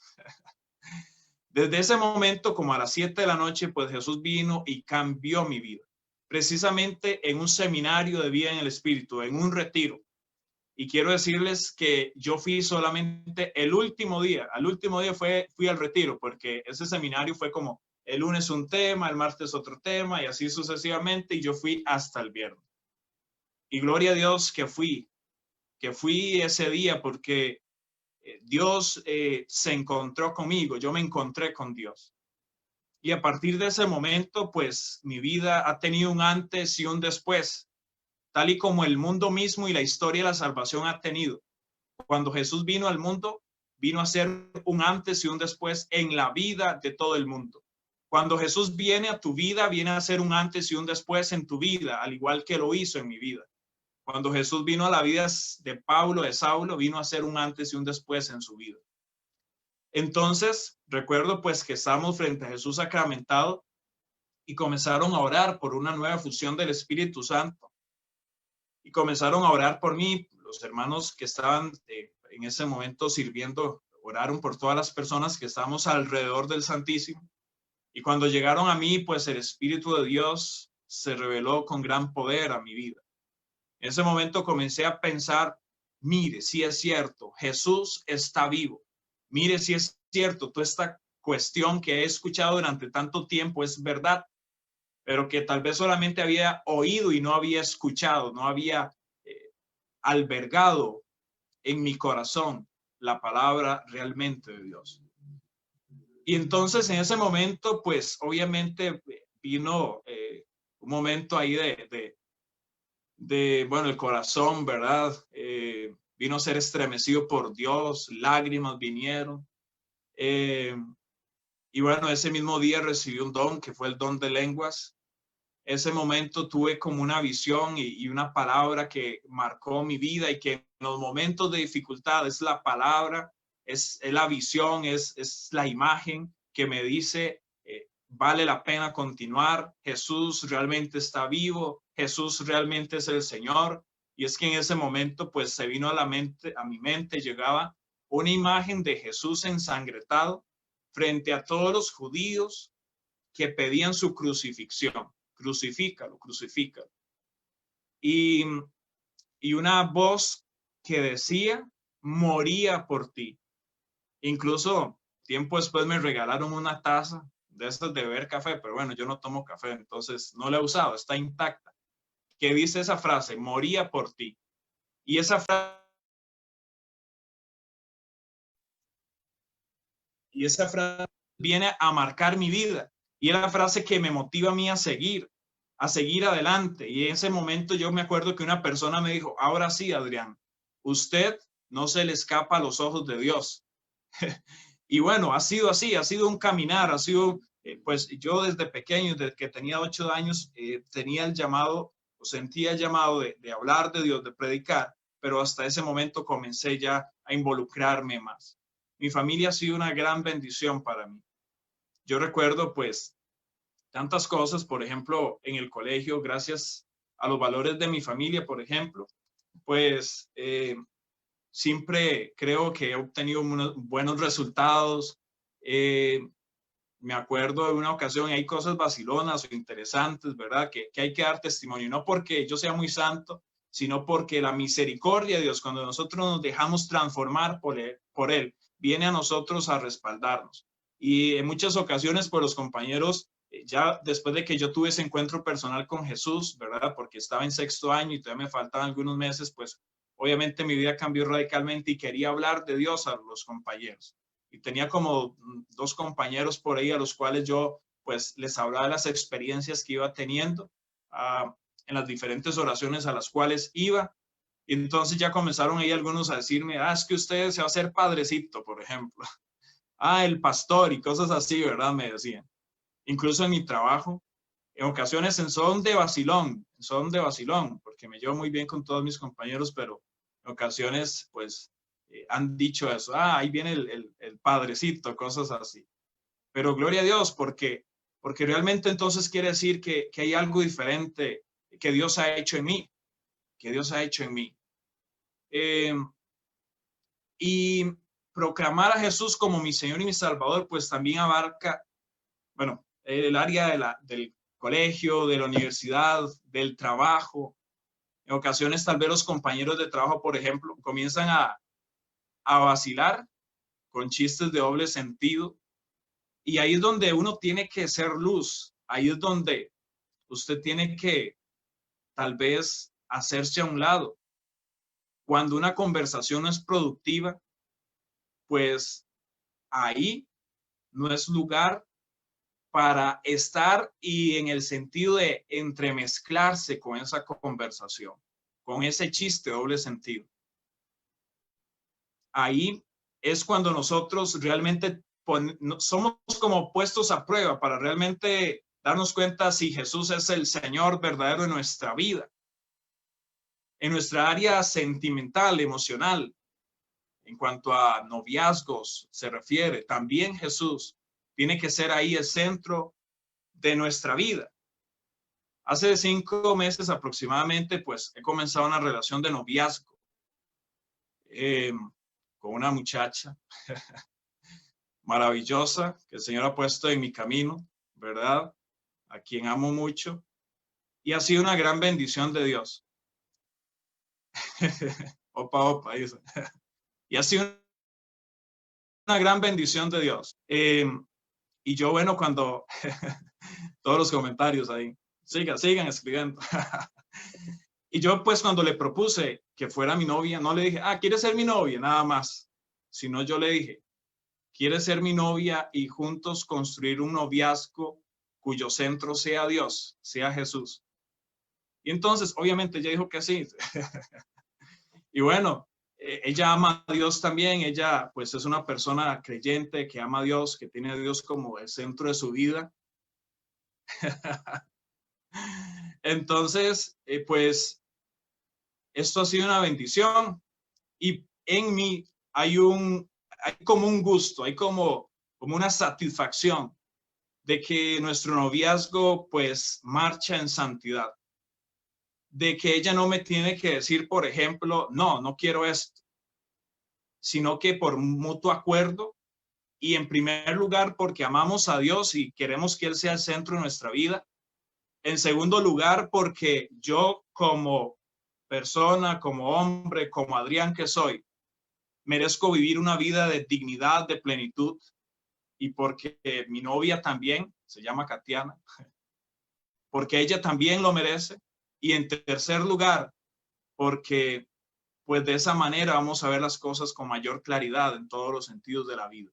Desde ese momento, como a las 7 de la noche, pues Jesús vino y cambió mi vida. Precisamente en un seminario de vida en el Espíritu, en un retiro. Y quiero decirles que yo fui solamente al último día fui al retiro, porque ese seminario fue como el lunes un tema, el martes otro tema y así sucesivamente, y yo fui hasta el viernes. Y gloria a Dios que fui ese día porque Dios se encontró conmigo, yo me encontré con Dios. Y a partir de ese momento, pues mi vida ha tenido un antes y un después, tal y como el mundo mismo y la historia de la salvación ha tenido. Cuando Jesús vino al mundo, vino a ser un antes y un después en la vida de todo el mundo. Cuando Jesús viene a tu vida, viene a ser un antes y un después en tu vida, al igual que lo hizo en mi vida. Cuando Jesús vino a la vida de Pablo, de Saulo, vino a ser un antes y un después en su vida. Entonces, recuerdo pues que estábamos frente a Jesús sacramentado y comenzaron a orar por una nueva fusión del Espíritu Santo. Y comenzaron a orar por mí. Los hermanos que estaban en ese momento sirviendo, oraron por todas las personas que estábamos alrededor del Santísimo. Y cuando llegaron a mí, pues el Espíritu de Dios se reveló con gran poder a mi vida. En ese momento comencé a pensar, mire, si es cierto, Jesús está vivo. Mire, si es cierto, toda esta cuestión que he escuchado durante tanto tiempo es verdad, pero que tal vez solamente había oído y no había escuchado, no había albergado en mi corazón. la palabra realmente de Dios. Y entonces en ese momento, pues obviamente vino un momento ahí bueno, el corazón, ¿verdad? Vino a ser estremecido por Dios, lágrimas vinieron. Y bueno, ese mismo día recibí un don, que fue el don de lenguas. Ese momento tuve como una visión y una palabra que marcó mi vida, y que en los momentos de dificultad es la palabra, es la visión, es la imagen que me dice, vale la pena continuar, Jesús realmente está vivo, Jesús realmente es el Señor. Y es que en ese momento pues se vino a mi mente llegaba una imagen de Jesús ensangretado frente a todos los judíos que pedían su crucifixión. Crucifícalo, crucifícalo. Y una voz que decía, moría por ti. Incluso tiempo después me regalaron una taza de esas de beber café, pero bueno, yo no tomo café, entonces no la he usado, está intacta. Que dice esa frase, moría por ti. Y esa frase viene a marcar mi vida. Y es la frase que me motiva a mí a seguir adelante. Y en ese momento yo me acuerdo que una persona me dijo, ahora sí, Adrián, usted no se le escapa a los ojos de Dios. Y bueno, ha sido así, ha sido un caminar, ha sido, pues yo desde pequeño, desde que tenía 8 años, tenía el llamado, o sentía el llamado de hablar de Dios, de predicar, pero hasta ese momento comencé ya a involucrarme más. Mi familia ha sido una gran bendición para mí. Yo recuerdo pues tantas cosas, por ejemplo, en el colegio, gracias a los valores de mi familia, por ejemplo, pues siempre creo que he obtenido unos buenos resultados. Me acuerdo de una ocasión, hay cosas vacilonas o interesantes, ¿verdad? Que hay que dar testimonio, no porque yo sea muy santo, sino porque la misericordia de Dios, cuando nosotros nos dejamos transformar por él, viene a nosotros a respaldarnos. Y en muchas ocasiones, pues los compañeros, ya después de que yo tuve ese encuentro personal con Jesús, ¿verdad? Porque estaba en 6º año y todavía me faltaban algunos meses, pues obviamente mi vida cambió radicalmente y quería hablar de Dios a los compañeros. Y tenía como 2 compañeros por ahí a los cuales yo pues les hablaba de las experiencias que iba teniendo en las diferentes oraciones a las cuales iba. Y entonces ya comenzaron ahí algunos a decirme, es que usted se va a hacer padrecito, por ejemplo. El pastor y cosas así, ¿verdad? Me decían. Incluso en mi trabajo, en ocasiones en son de vacilón, porque me llevo muy bien con todos mis compañeros, pero en ocasiones pues han dicho eso, ahí viene el padrecito, cosas así. Pero gloria a Dios, porque realmente entonces quiere decir que hay algo diferente que Dios ha hecho en mí, y proclamar a Jesús como mi Señor y mi Salvador, pues también abarca, bueno, el área del colegio, de la universidad, del trabajo. En ocasiones tal vez los compañeros de trabajo, por ejemplo, comienzan a vacilar con chistes de doble sentido. Y ahí es donde uno tiene que ser luz. Ahí es donde usted tiene que tal vez hacerse a un lado. Cuando una conversación no es productiva, pues ahí no es lugar para estar y en el sentido de entremezclarse con esa conversación, con ese chiste doble sentido. Ahí es cuando nosotros realmente somos como puestos a prueba para realmente darnos cuenta si Jesús es el Señor verdadero en nuestra vida, en nuestra área sentimental, emocional. En cuanto a noviazgos se refiere, también Jesús tiene que ser ahí el centro de nuestra vida. Hace 5 meses aproximadamente, pues he comenzado una relación de noviazgo con una muchacha maravillosa que el Señor ha puesto en mi camino, ¿verdad? A quien amo mucho. Y ha sido una gran bendición de Dios. Opa, dice. Y ha sido una gran bendición de Dios. Y yo, bueno, cuando todos los comentarios ahí, sigan escribiendo. Y yo, pues, cuando le propuse que fuera mi novia, no le dije, ¿quieres ser mi novia? Nada más, sino yo le dije, ¿quieres ser mi novia y juntos construir un noviazgo cuyo centro sea Dios, sea Jesús? Y entonces, obviamente, ella dijo que sí. Y bueno, ella ama a Dios también. Ella, pues, es una persona creyente que ama a Dios, que tiene a Dios como el centro de su vida. Entonces, pues, esto ha sido una bendición. Y en mí hay como un gusto, hay como una satisfacción de que nuestro noviazgo pues marcha en santidad, de que ella no me tiene que decir, por ejemplo, no quiero esto, sino que por mutuo acuerdo y en primer lugar porque amamos a Dios y queremos que Él sea el centro de nuestra vida. En segundo lugar, porque yo como persona, como hombre, como Adrián que soy, merezco vivir una vida de dignidad, de plenitud, y porque mi novia también, se llama Katiana, porque ella también lo merece. Y en tercer lugar, porque pues de esa manera vamos a ver las cosas con mayor claridad en todos los sentidos de la vida.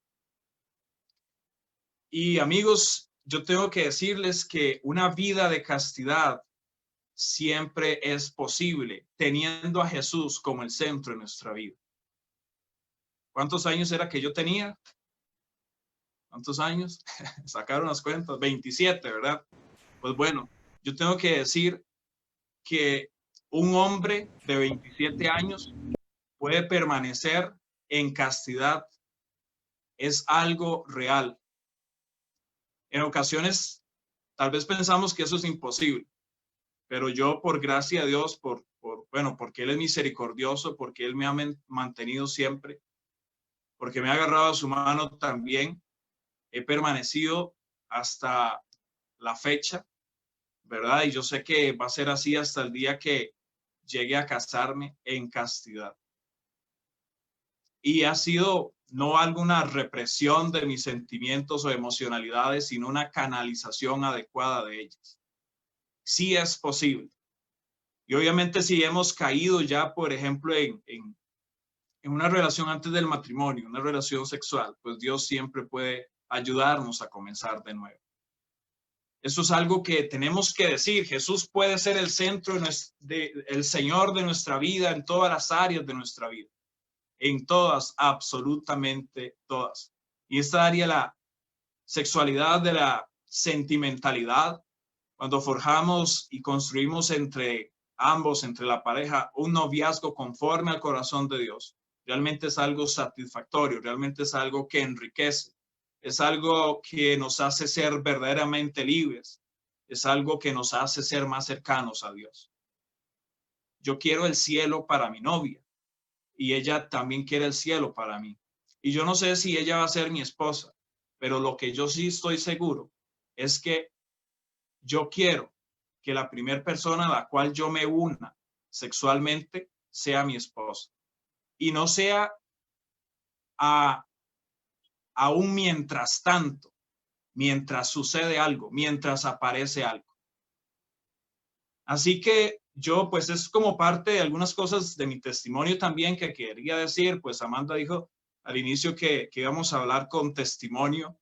Y amigos, yo tengo que decirles que una vida de castidad siempre es posible teniendo a Jesús como el centro de nuestra vida. ¿Cuántos años era que yo tenía? ¿Cuántos años? Sacaron las cuentas, 27, ¿verdad? Pues bueno, yo tengo que decir que un hombre de 27 años puede permanecer en castidad. Es algo real. En ocasiones, tal vez pensamos que eso es imposible, pero yo, por gracia de Dios, porque Él es misericordioso, porque Él me ha mantenido siempre, porque me ha agarrado a su mano también, he permanecido hasta la fecha, ¿verdad? Y yo sé que va a ser así hasta el día que llegue a casarme en castidad. Y ha sido no alguna represión de mis sentimientos o emocionalidades, sino una canalización adecuada de ellas. Sí es posible. Y obviamente si hemos caído ya, por ejemplo, en una relación antes del matrimonio, una relación sexual, pues Dios siempre puede ayudarnos a comenzar de nuevo. Eso es algo que tenemos que decir. Jesús puede ser el centro el Señor de nuestra vida en todas las áreas de nuestra vida. En todas, absolutamente todas. Y esta área, la sexualidad, de la sentimentalidad, cuando forjamos y construimos entre ambos, entre la pareja, un noviazgo conforme al corazón de Dios, realmente es algo satisfactorio, realmente es algo que enriquece, es algo que nos hace ser verdaderamente libres, es algo que nos hace ser más cercanos a Dios. Yo quiero el cielo para mi novia y ella también quiere el cielo para mí. Y yo no sé si ella va a ser mi esposa, pero lo que yo sí estoy seguro es que yo quiero que la primera persona a la cual yo me una sexualmente sea mi esposa y no sea a un mientras tanto, mientras sucede algo, mientras aparece algo. Así que yo, pues es como parte de algunas cosas de mi testimonio también que quería decir. Pues Amanda dijo al inicio que íbamos a hablar con testimonio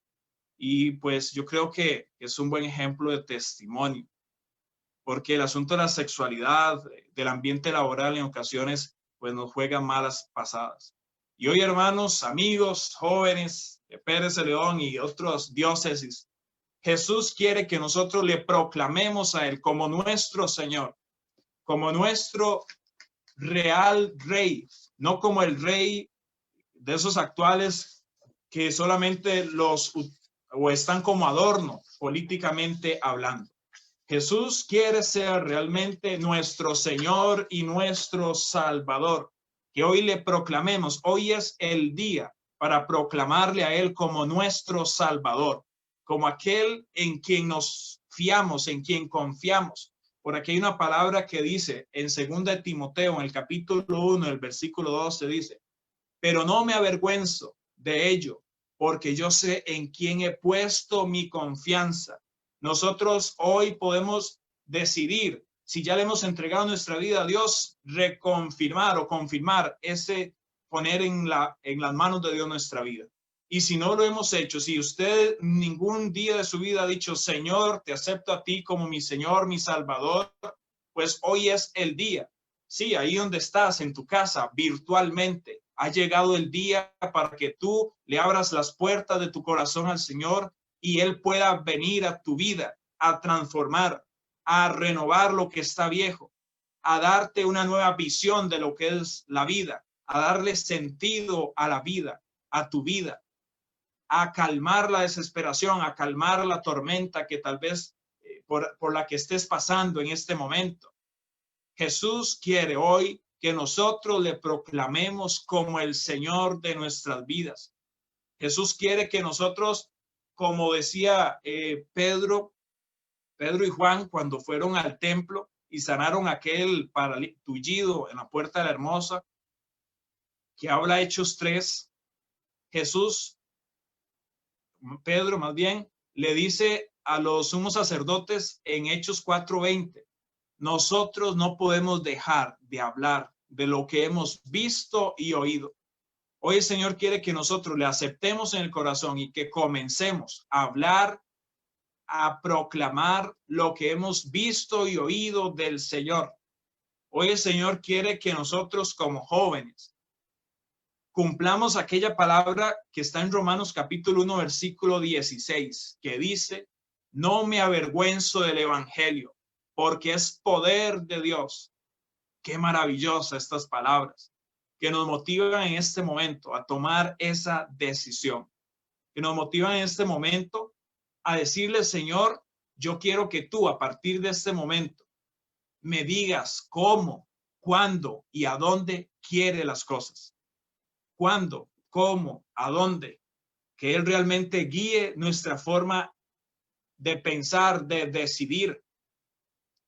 y pues yo creo que es un buen ejemplo de testimonio, porque el asunto de la sexualidad, del ambiente laboral en ocasiones, pues nos juega malas pasadas. Y hoy, hermanos, amigos, jóvenes de Pérez de León y otros diócesis, Jesús quiere que nosotros le proclamemos a Él como nuestro Señor, como nuestro real rey, no como el rey de esos actuales que solamente o están como adorno políticamente hablando. Jesús quiere ser realmente nuestro Señor y nuestro Salvador. Que hoy le proclamemos, hoy es el día para proclamarle a Él como nuestro Salvador, como aquel en quien nos fiamos, en quien confiamos. Por aquí hay una palabra que dice en 2 Timoteo, en el capítulo 1, el versículo 12, dice, pero no me avergüenzo de ello, porque yo sé en quién he puesto mi confianza. Nosotros hoy podemos decidir, si ya le hemos entregado nuestra vida a Dios, reconfirmar o confirmar ese poner en las manos de Dios nuestra vida. Y si no lo hemos hecho, si usted ningún día de su vida ha dicho, Señor, te acepto a ti como mi Señor, mi Salvador, pues hoy es el día. Sí, ahí donde estás, en tu casa, virtualmente, ha llegado el día para que tú le abras las puertas de tu corazón al Señor y Él pueda venir a tu vida, a transformar, a renovar lo que está viejo, a darte una nueva visión de lo que es la vida, a darle sentido a la vida, a tu vida, a calmar la desesperación, a calmar la tormenta que tal vez por la que estés pasando en este momento. Jesús quiere hoy que nosotros le proclamemos como el Señor de nuestras vidas. Jesús quiere que nosotros, como decía Pedro y Juan, cuando fueron al templo y sanaron aquel tullido en la puerta de la Hermosa, que habla Hechos 3, Pedro más bien, le dice a los sumos sacerdotes en Hechos 4:20, nosotros no podemos dejar de hablar de lo que hemos visto y oído. Hoy el Señor quiere que nosotros le aceptemos en el corazón y que comencemos a hablar, a proclamar lo que hemos visto y oído del Señor. Hoy el Señor quiere que nosotros como jóvenes cumplamos aquella palabra que está en Romanos capítulo 1, versículo 16, que dice, no me avergüenzo del evangelio, porque es poder de Dios. Qué maravillosas estas palabras que nos motivan en este momento a tomar esa decisión, que nos motivan en este momento a decirle, Señor, yo quiero que tú a partir de este momento me digas cómo, cuándo y a dónde quiere las cosas. Cuándo, cómo, a dónde. Que Él realmente guíe nuestra forma de pensar, de decidir.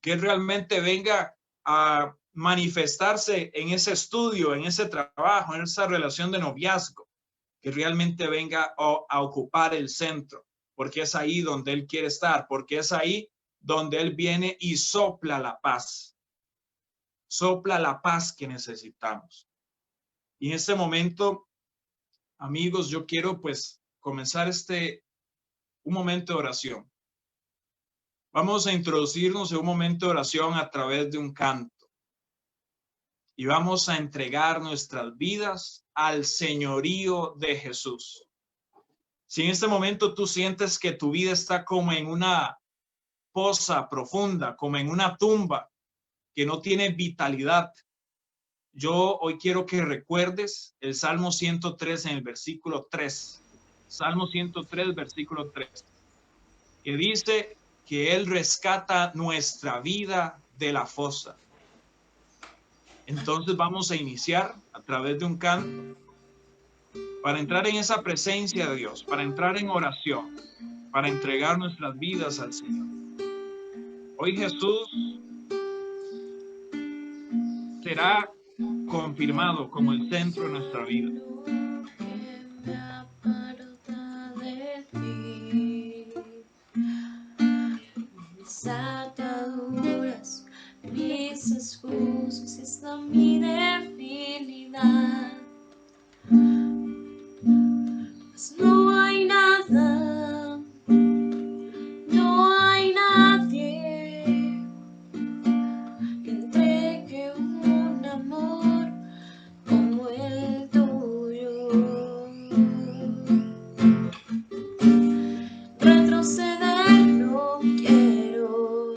Que Él realmente venga a manifestarse en ese estudio, en ese trabajo, en esa relación de noviazgo. Que realmente venga a ocupar el centro. Porque es ahí donde Él quiere estar. Porque es ahí donde Él viene y sopla la paz. Sopla la paz que necesitamos. Y en este momento, amigos, yo quiero pues comenzar un momento de oración. Vamos a introducirnos en un momento de oración a través de un canto. Y vamos a entregar nuestras vidas al señorío de Jesús. Si en este momento tú sientes que tu vida está como en una fosa profunda, como en una tumba que no tiene vitalidad, yo hoy quiero que recuerdes el Salmo 103 en el versículo 3. Salmo 103, versículo 3. Que dice que Él rescata nuestra vida de la fosa. Entonces vamos a iniciar a través de un canto para entrar en esa presencia de Dios, para entrar en oración, para entregar nuestras vidas al Señor. Hoy Jesús será confirmado como el centro de nuestra vida. Mis ataduras, mis excusas, está mi debilidad. Pues no hay nada, no hay nadie que entregue un amor como el tuyo. Retroceder no quiero,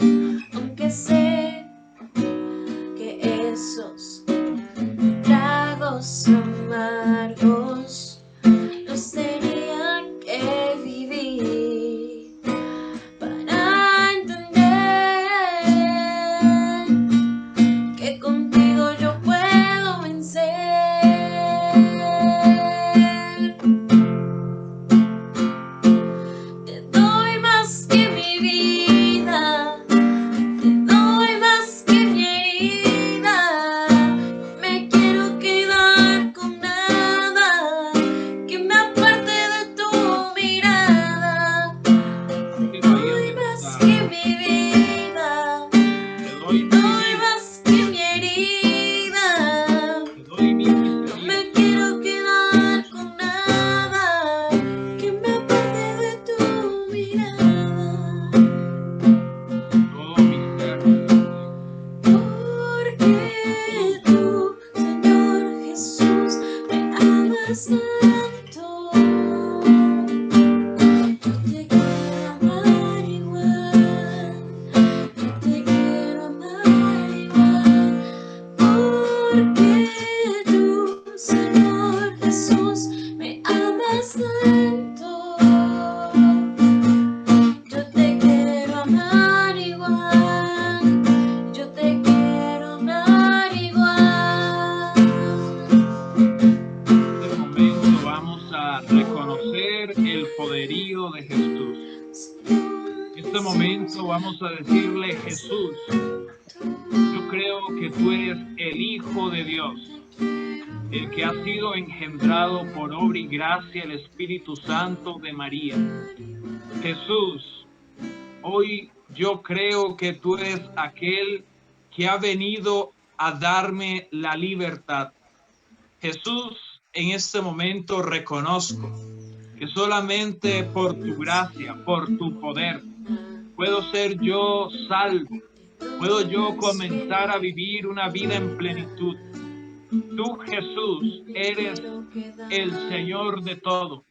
aunque sé que esos tragos amargos los tenía a reconocer el poderío de Jesús. En este momento vamos a decirle: Jesús, yo creo que tú eres el Hijo de Dios, el que ha sido engendrado por obra y gracia del Espíritu Santo de María. Jesús, hoy yo creo que tú eres aquel que ha venido a darme la libertad. Jesús, en este momento reconozco que solamente por tu gracia, por tu poder, puedo ser yo salvo, puedo yo comenzar a vivir una vida en plenitud. Tú, Jesús, eres el Señor de todo.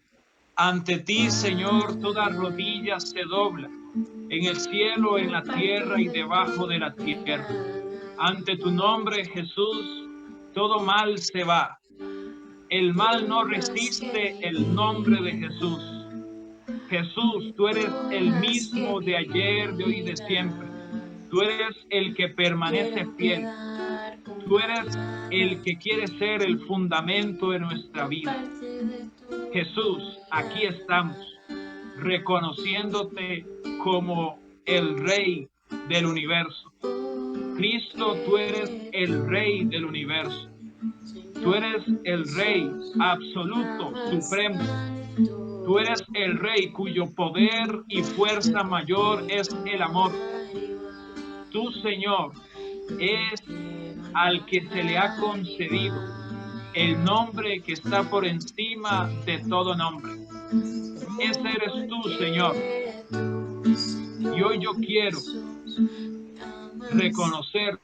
Ante ti, Señor, toda rodilla se dobla, en el cielo, en la tierra y debajo de la tierra. Ante tu nombre, Jesús, todo mal se va. El mal no resiste el nombre de Jesús. Jesús, tú eres el mismo de ayer, de hoy y de siempre. Tú eres el que permanece fiel. Tú eres el que quiere ser el fundamento de nuestra vida. Jesús, aquí estamos, reconociéndote como el Rey del universo. Cristo, tú eres el Rey del universo. Tú eres el Rey absoluto, supremo. Tú eres el Rey cuyo poder y fuerza mayor es el amor. Tú, Señor, es al que se le ha concedido el nombre que está por encima de todo nombre. Ese eres tú, Señor. Y hoy yo quiero reconocerte,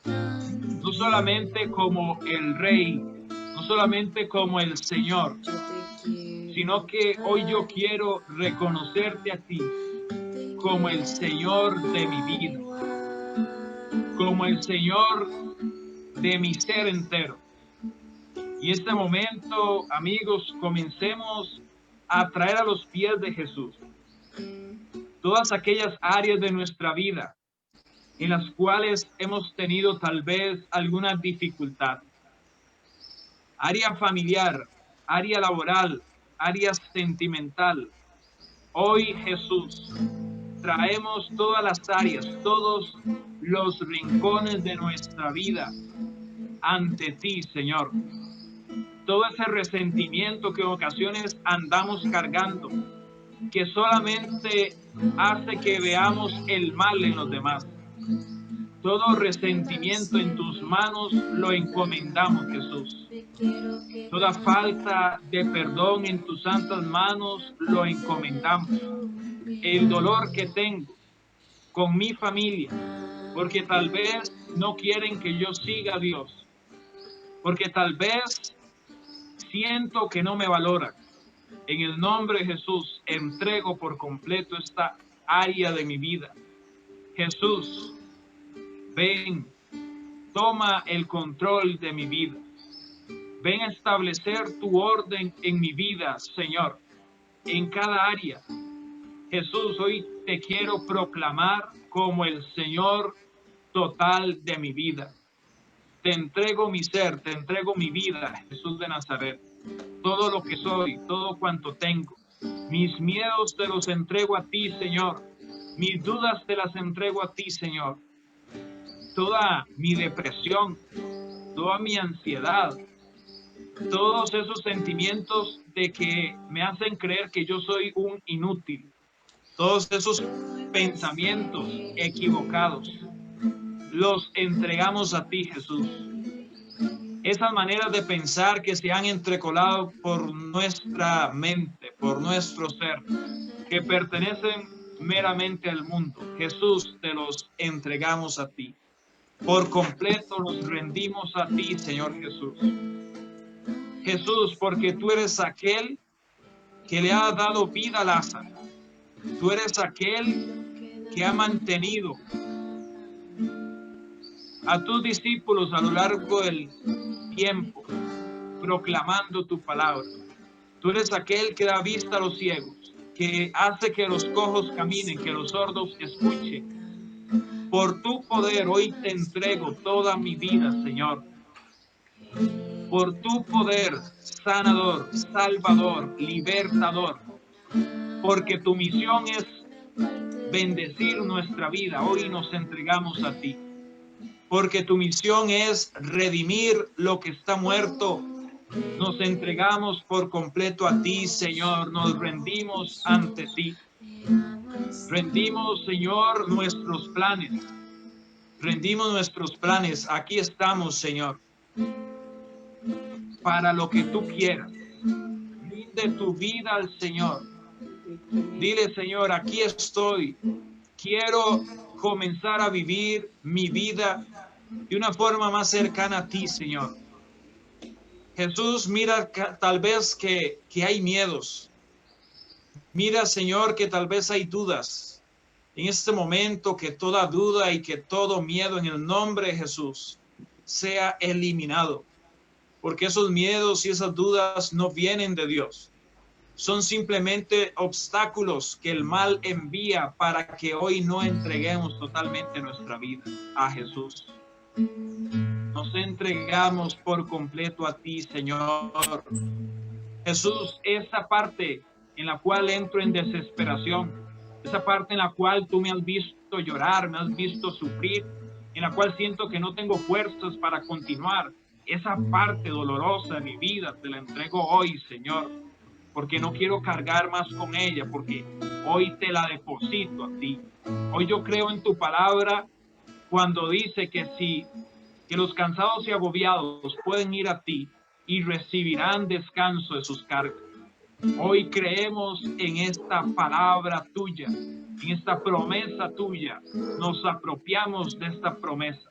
no solamente como el Rey, no solamente como el Señor, sino que hoy yo quiero reconocerte a ti como el Señor de mi vida, como el Señor de mi ser entero. Y este momento, amigos, comencemos a traer a los pies de Jesús todas aquellas áreas de nuestra vida en las cuales hemos tenido tal vez alguna dificultad. Área familiar, área laboral, área sentimental. Hoy, Jesús, traemos todas las áreas, todos los rincones de nuestra vida ante ti, Señor. Todo ese resentimiento que en ocasiones andamos cargando, que solamente hace que veamos el mal en los demás. Todo resentimiento en tus manos lo encomendamos, Jesús. Toda falta de perdón en tus santas manos lo encomendamos. El dolor que tengo con mi familia, porque tal vez no quieren que yo siga a Dios, porque tal vez siento que no me valoran. En el nombre de Jesús, entrego por completo esta área de mi vida. Jesús, ven, toma el control de mi vida. Ven a establecer tu orden en mi vida, Señor, en cada área. Jesús, hoy te quiero proclamar como el Señor total de mi vida. Te entrego mi ser, te entrego mi vida, Jesús de Nazaret. Todo lo que soy, todo cuanto tengo. Mis miedos te los entrego a ti, Señor. Mis dudas te las entrego a ti, Señor. Toda mi depresión, toda mi ansiedad, todos esos sentimientos de que me hacen creer que yo soy un inútil, todos esos pensamientos equivocados, los entregamos a ti, Jesús. Esas maneras de pensar que se han entrecolado por nuestra mente, por nuestro ser, que pertenecen meramente al mundo, Jesús, te los entregamos a ti. Por completo los rendimos a ti, Señor Jesús. Jesús, porque tú eres aquel que le ha dado vida a Lázaro. Tú eres aquel que ha mantenido a tus discípulos a lo largo del tiempo, proclamando tu palabra. Tú eres aquel que da vista a los ciegos, que hace que los cojos caminen, que los sordos escuchen. Por tu poder hoy te entrego toda mi vida, Señor. por tu poder sanador, salvador, libertador, porque tu misión es bendecir nuestra vida. Hoy nos entregamos a ti, porque tu misión es redimir lo que está muerto. Nos entregamos por completo a ti, Señor. Nos rendimos ante ti. Rendimos, Señor, nuestros planes. Rendimos nuestros planes. Aquí estamos, Señor, para lo que tú quieras. Rinde tu vida al Señor. Dile, Señor, aquí estoy. Quiero comenzar a vivir mi vida de una forma más cercana a ti, Señor. Jesús, mira tal vez que hay miedos. Mira, Señor, que tal vez hay dudas. En este momento, que toda duda y que todo miedo en el nombre de Jesús sea eliminado. Porque esos miedos y esas dudas no vienen de Dios. Son simplemente obstáculos que el mal envía para que hoy no entreguemos totalmente nuestra vida a Jesús. Nos entregamos por completo a ti, Señor. Jesús, esa parte en la cual entro en desesperación, esa parte en la cual tú me has visto llorar, me has visto sufrir, en la cual siento que no tengo fuerzas para continuar, esa parte dolorosa de mi vida te la entrego hoy, Señor, porque no quiero cargar más con ella, porque hoy te la deposito a ti. Hoy yo creo en tu palabra cuando dice que los cansados y agobiados pueden ir a ti y recibirán descanso de sus cargas. Hoy creemos en esta palabra tuya, en esta promesa tuya. Nos apropiamos de esta promesa.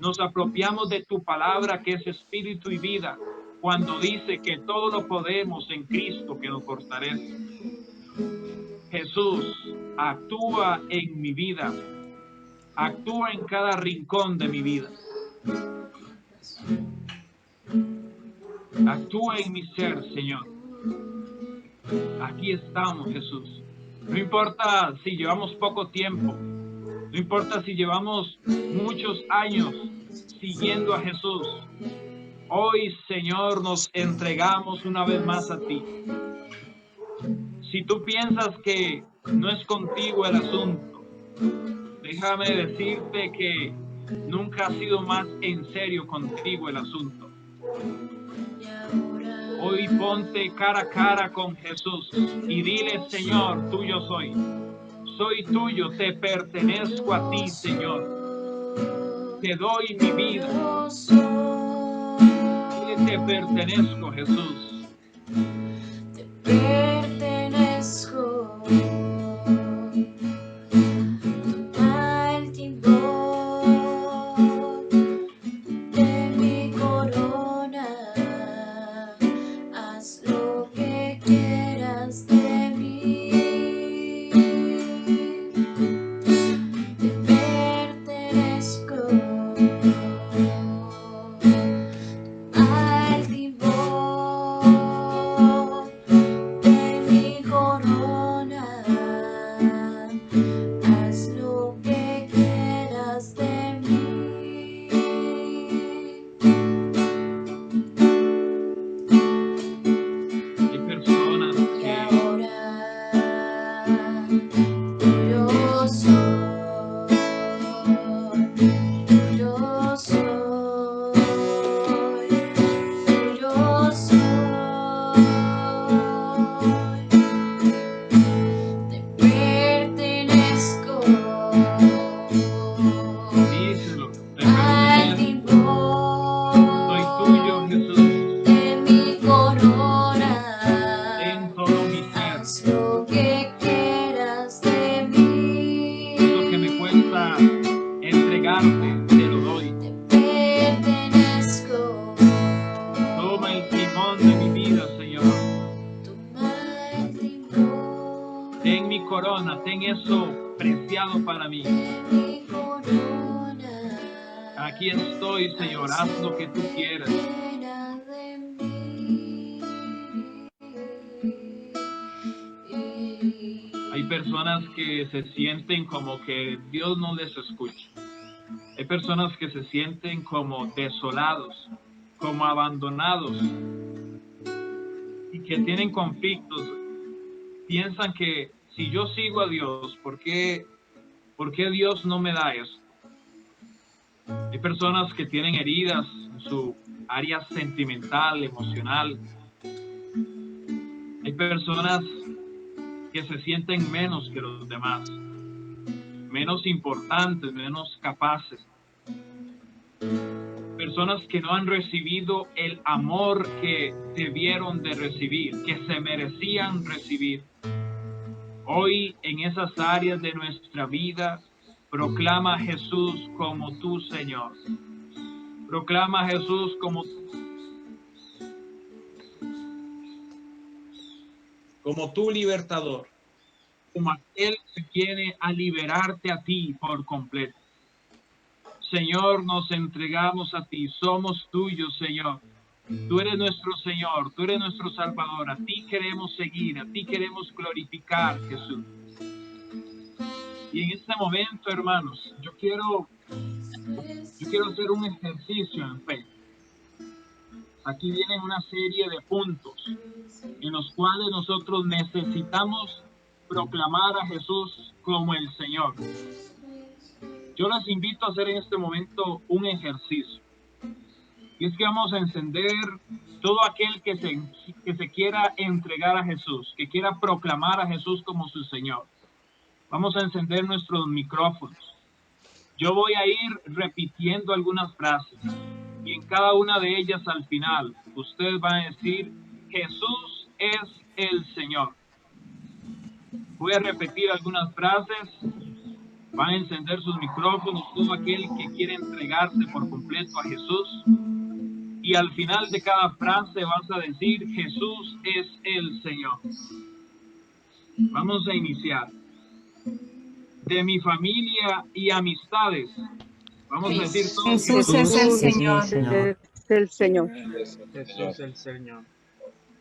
Nos apropiamos de tu palabra que es espíritu y vida, cuando dice que todo lo podemos en Cristo que nos fortalece. Jesús, actúa en mi vida. Actúa en cada rincón de mi vida. Actúa en mi ser, Señor. Aquí estamos, Jesús. No importa si llevamos poco tiempo, no importa si llevamos muchos años siguiendo a Jesús. Hoy, Señor, nos entregamos una vez más a ti. Si tú piensas que no es contigo el asunto, déjame decirte que nunca ha sido más en serio contigo el asunto. Hoy ponte cara a cara con Jesús y dile, Señor, tuyo soy. Soy tuyo, te pertenezco a ti, Señor. Te doy mi vida. Dile, te pertenezco, Jesús. Te pertenezco. Toma el timón de mi corona. Haz lo que quieras de mí. Te pertenezco. Al timón de mi corona. Haz lo que quieras de mí. Hay personas Y que ahora tuyo soy, tuyo soy, tuyo soy. Te pertenezco. díselo, te Al pertenezco. Soy timón tuyo, Jesús, de mi corona. en todo mi ser. Haz lo que quieras de mí. Lo que me cuesta entregarte, te lo doy. Te pertenezco. Toma el timón de mi vida, Señor. Toma el timón Ten mi corona, ten eso preciado para mí. de mi corona. Aquí estoy, Señor, haz lo que tú quieras. Quiera de mí. Hay personas que se sienten como que Dios no les escucha. Hay personas que se sienten como desolados. como abandonados y que tienen conflictos. Piensan que si yo sigo a Dios, ¿por qué Dios no me da eso? Hay personas que tienen heridas en su área sentimental, emocional. Hay personas que se sienten menos que los demás, menos importantes, menos capaces. Personas que no han recibido el amor que debieron de recibir, que se merecían recibir. Hoy, en esas áreas de nuestra vida, proclama a Jesús como tu Señor. Proclama a Jesús como tu libertador, como aquel que viene a liberarte a ti por completo. Señor, nos entregamos a ti, somos tuyos, Señor. Tú eres nuestro Señor, tú eres nuestro Salvador. A ti queremos seguir, a ti queremos glorificar, Jesús. Y en este momento, hermanos, yo quiero hacer un ejercicio en fe. Aquí vienen una serie de puntos en los cuales nosotros necesitamos proclamar a Jesús como el Señor. Yo les invito a hacer en este momento un ejercicio. Y es que vamos a encender todo aquel que se quiera entregar a Jesús, que quiera proclamar a Jesús como su Señor. Vamos a encender nuestros micrófonos. Yo voy a ir repitiendo algunas frases y en cada una de ellas al final ustedes van a decir: Jesús es el Señor. Voy a repetir algunas frases. Van a encender sus micrófonos todo aquel que quiere entregarse por completo a Jesús. Y al final de cada frase vas a decir: Jesús es el Señor. Vamos a iniciar. De mi familia y amistades. Vamos a decir todos: Jesús es el Señor. El Señor. Jesús el Señor.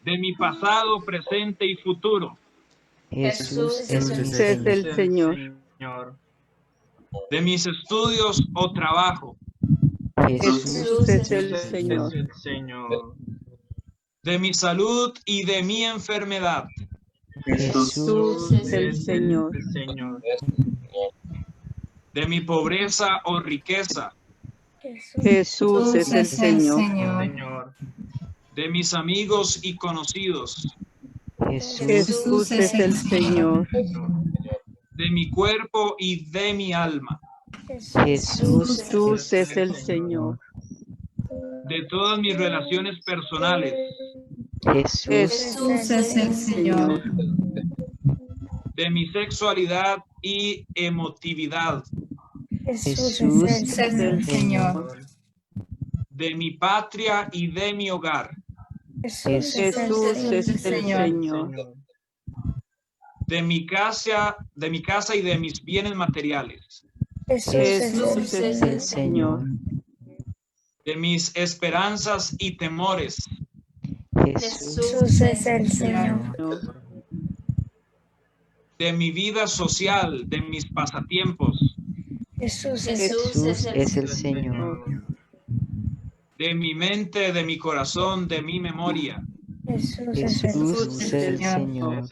De mi pasado, presente y futuro. Jesús es el Señor. De mis estudios o trabajo. Jesús es el Señor. El Señor. De mi salud y de mi enfermedad. Jesús es el Señor. El Señor. De mi pobreza o riqueza. Jesús es el Señor. Señor. De mis amigos y conocidos. Jesús es el Señor. De mi cuerpo y de mi alma. Jesús es el Señor. De todas mis relaciones personales. Jesús es el Señor. De mi sexualidad y emotividad. Jesús es el Señor. De mi patria y de mi hogar. Jesús es el Señor. De mi casa y de mis bienes materiales. Jesús es el Señor. De mis esperanzas y temores. Jesús es el Señor. De mi vida social, de mis pasatiempos. Jesús es el Señor. De mi mente, de mi corazón, de mi memoria. Jesús es el Señor.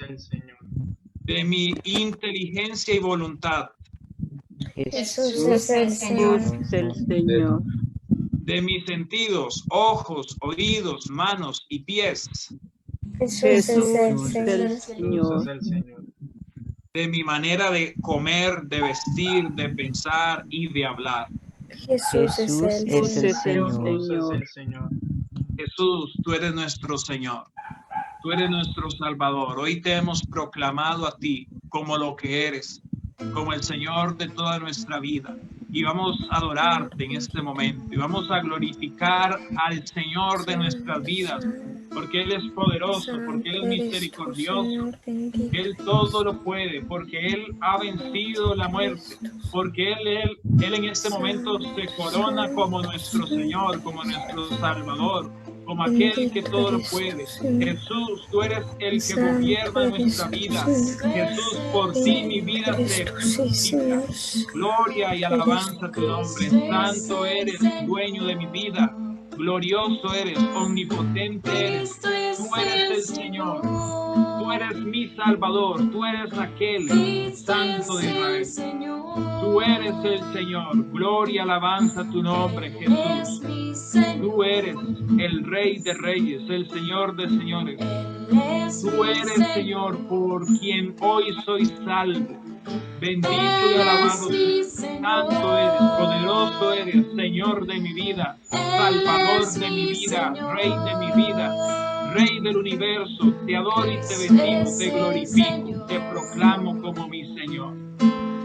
De mi inteligencia y voluntad. Jesús es el Señor. De mis sentidos, ojos, oídos, manos y pies. Jesús es el Señor. De mi manera de comer, de vestir, de pensar y de hablar. Jesús es el Señor. Jesús, tú eres nuestro Señor. Tú eres nuestro Salvador. Hoy te hemos proclamado a ti como lo que eres, como el Señor de toda nuestra vida. Y vamos a adorarte en este momento. Y vamos a glorificar al Señor de nuestras vidas. Porque Él es poderoso, porque Él es misericordioso, que Él todo lo puede, porque Él ha vencido la muerte, porque Él en este momento se corona como nuestro Señor, como nuestro Salvador, como aquel que todo lo puede. Jesús, tú eres el que gobierna nuestra vida. Jesús, por ti mi vida se justifica. Gloria y alabanza a tu nombre. Santo eres, dueño de mi vida. glorioso eres, omnipotente eres. Cristo es Tú eres el Señor. Tú eres mi Salvador. Tú eres aquel Cristo Santo de es Israel. el Señor. Tú eres el Señor. Gloria, alabanza a tu nombre, Es Jesús. mi Señor. Tú eres el Rey de Reyes, el Señor de Señores. Él es Tú mi eres, Señor, por quien hoy soy salvo. Bendito y Él alabado es mi seas. Señor. Santo eres, poderoso eres, Señor de mi vida, Salvador Es de mi mi vida, Señor. Rey de mi vida, Rey del universo. Te adoro y te bendigo, te glorifico, te proclamo como mi Señor.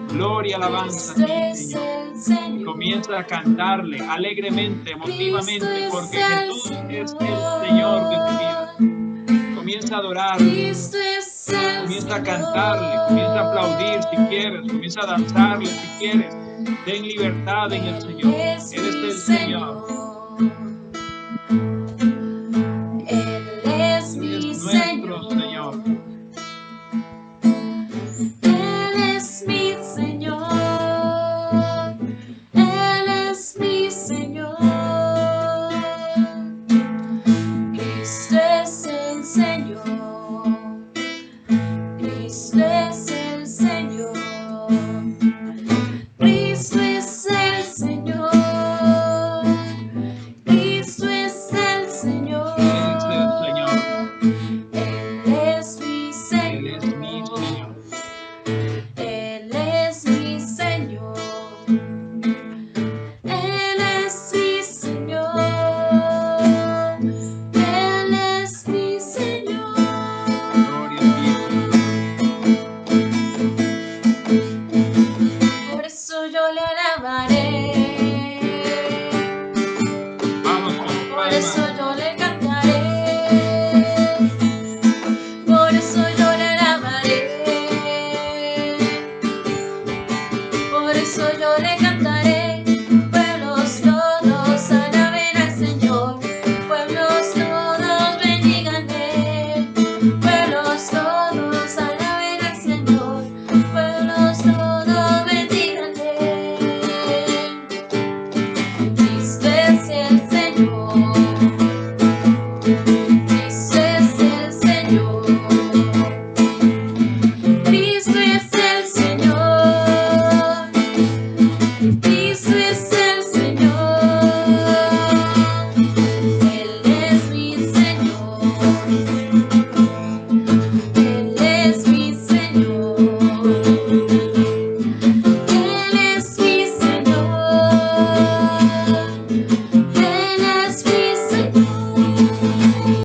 Gloria, alabanza a Cristo ti, es Señor. el Y Señor. comienza a cantarle alegremente, emotivamente, Cristo porque es el Jesús es el Señor de tu vida. Comienza a adorarle, Cristo es el comienza a Señor. cantarle, comienza a aplaudir si quieres, comienza a danzarle si quieres. Ten libertad en el Señor. Es Eres mi el Señor. Él es Él mi es nuestro Señor. Señor.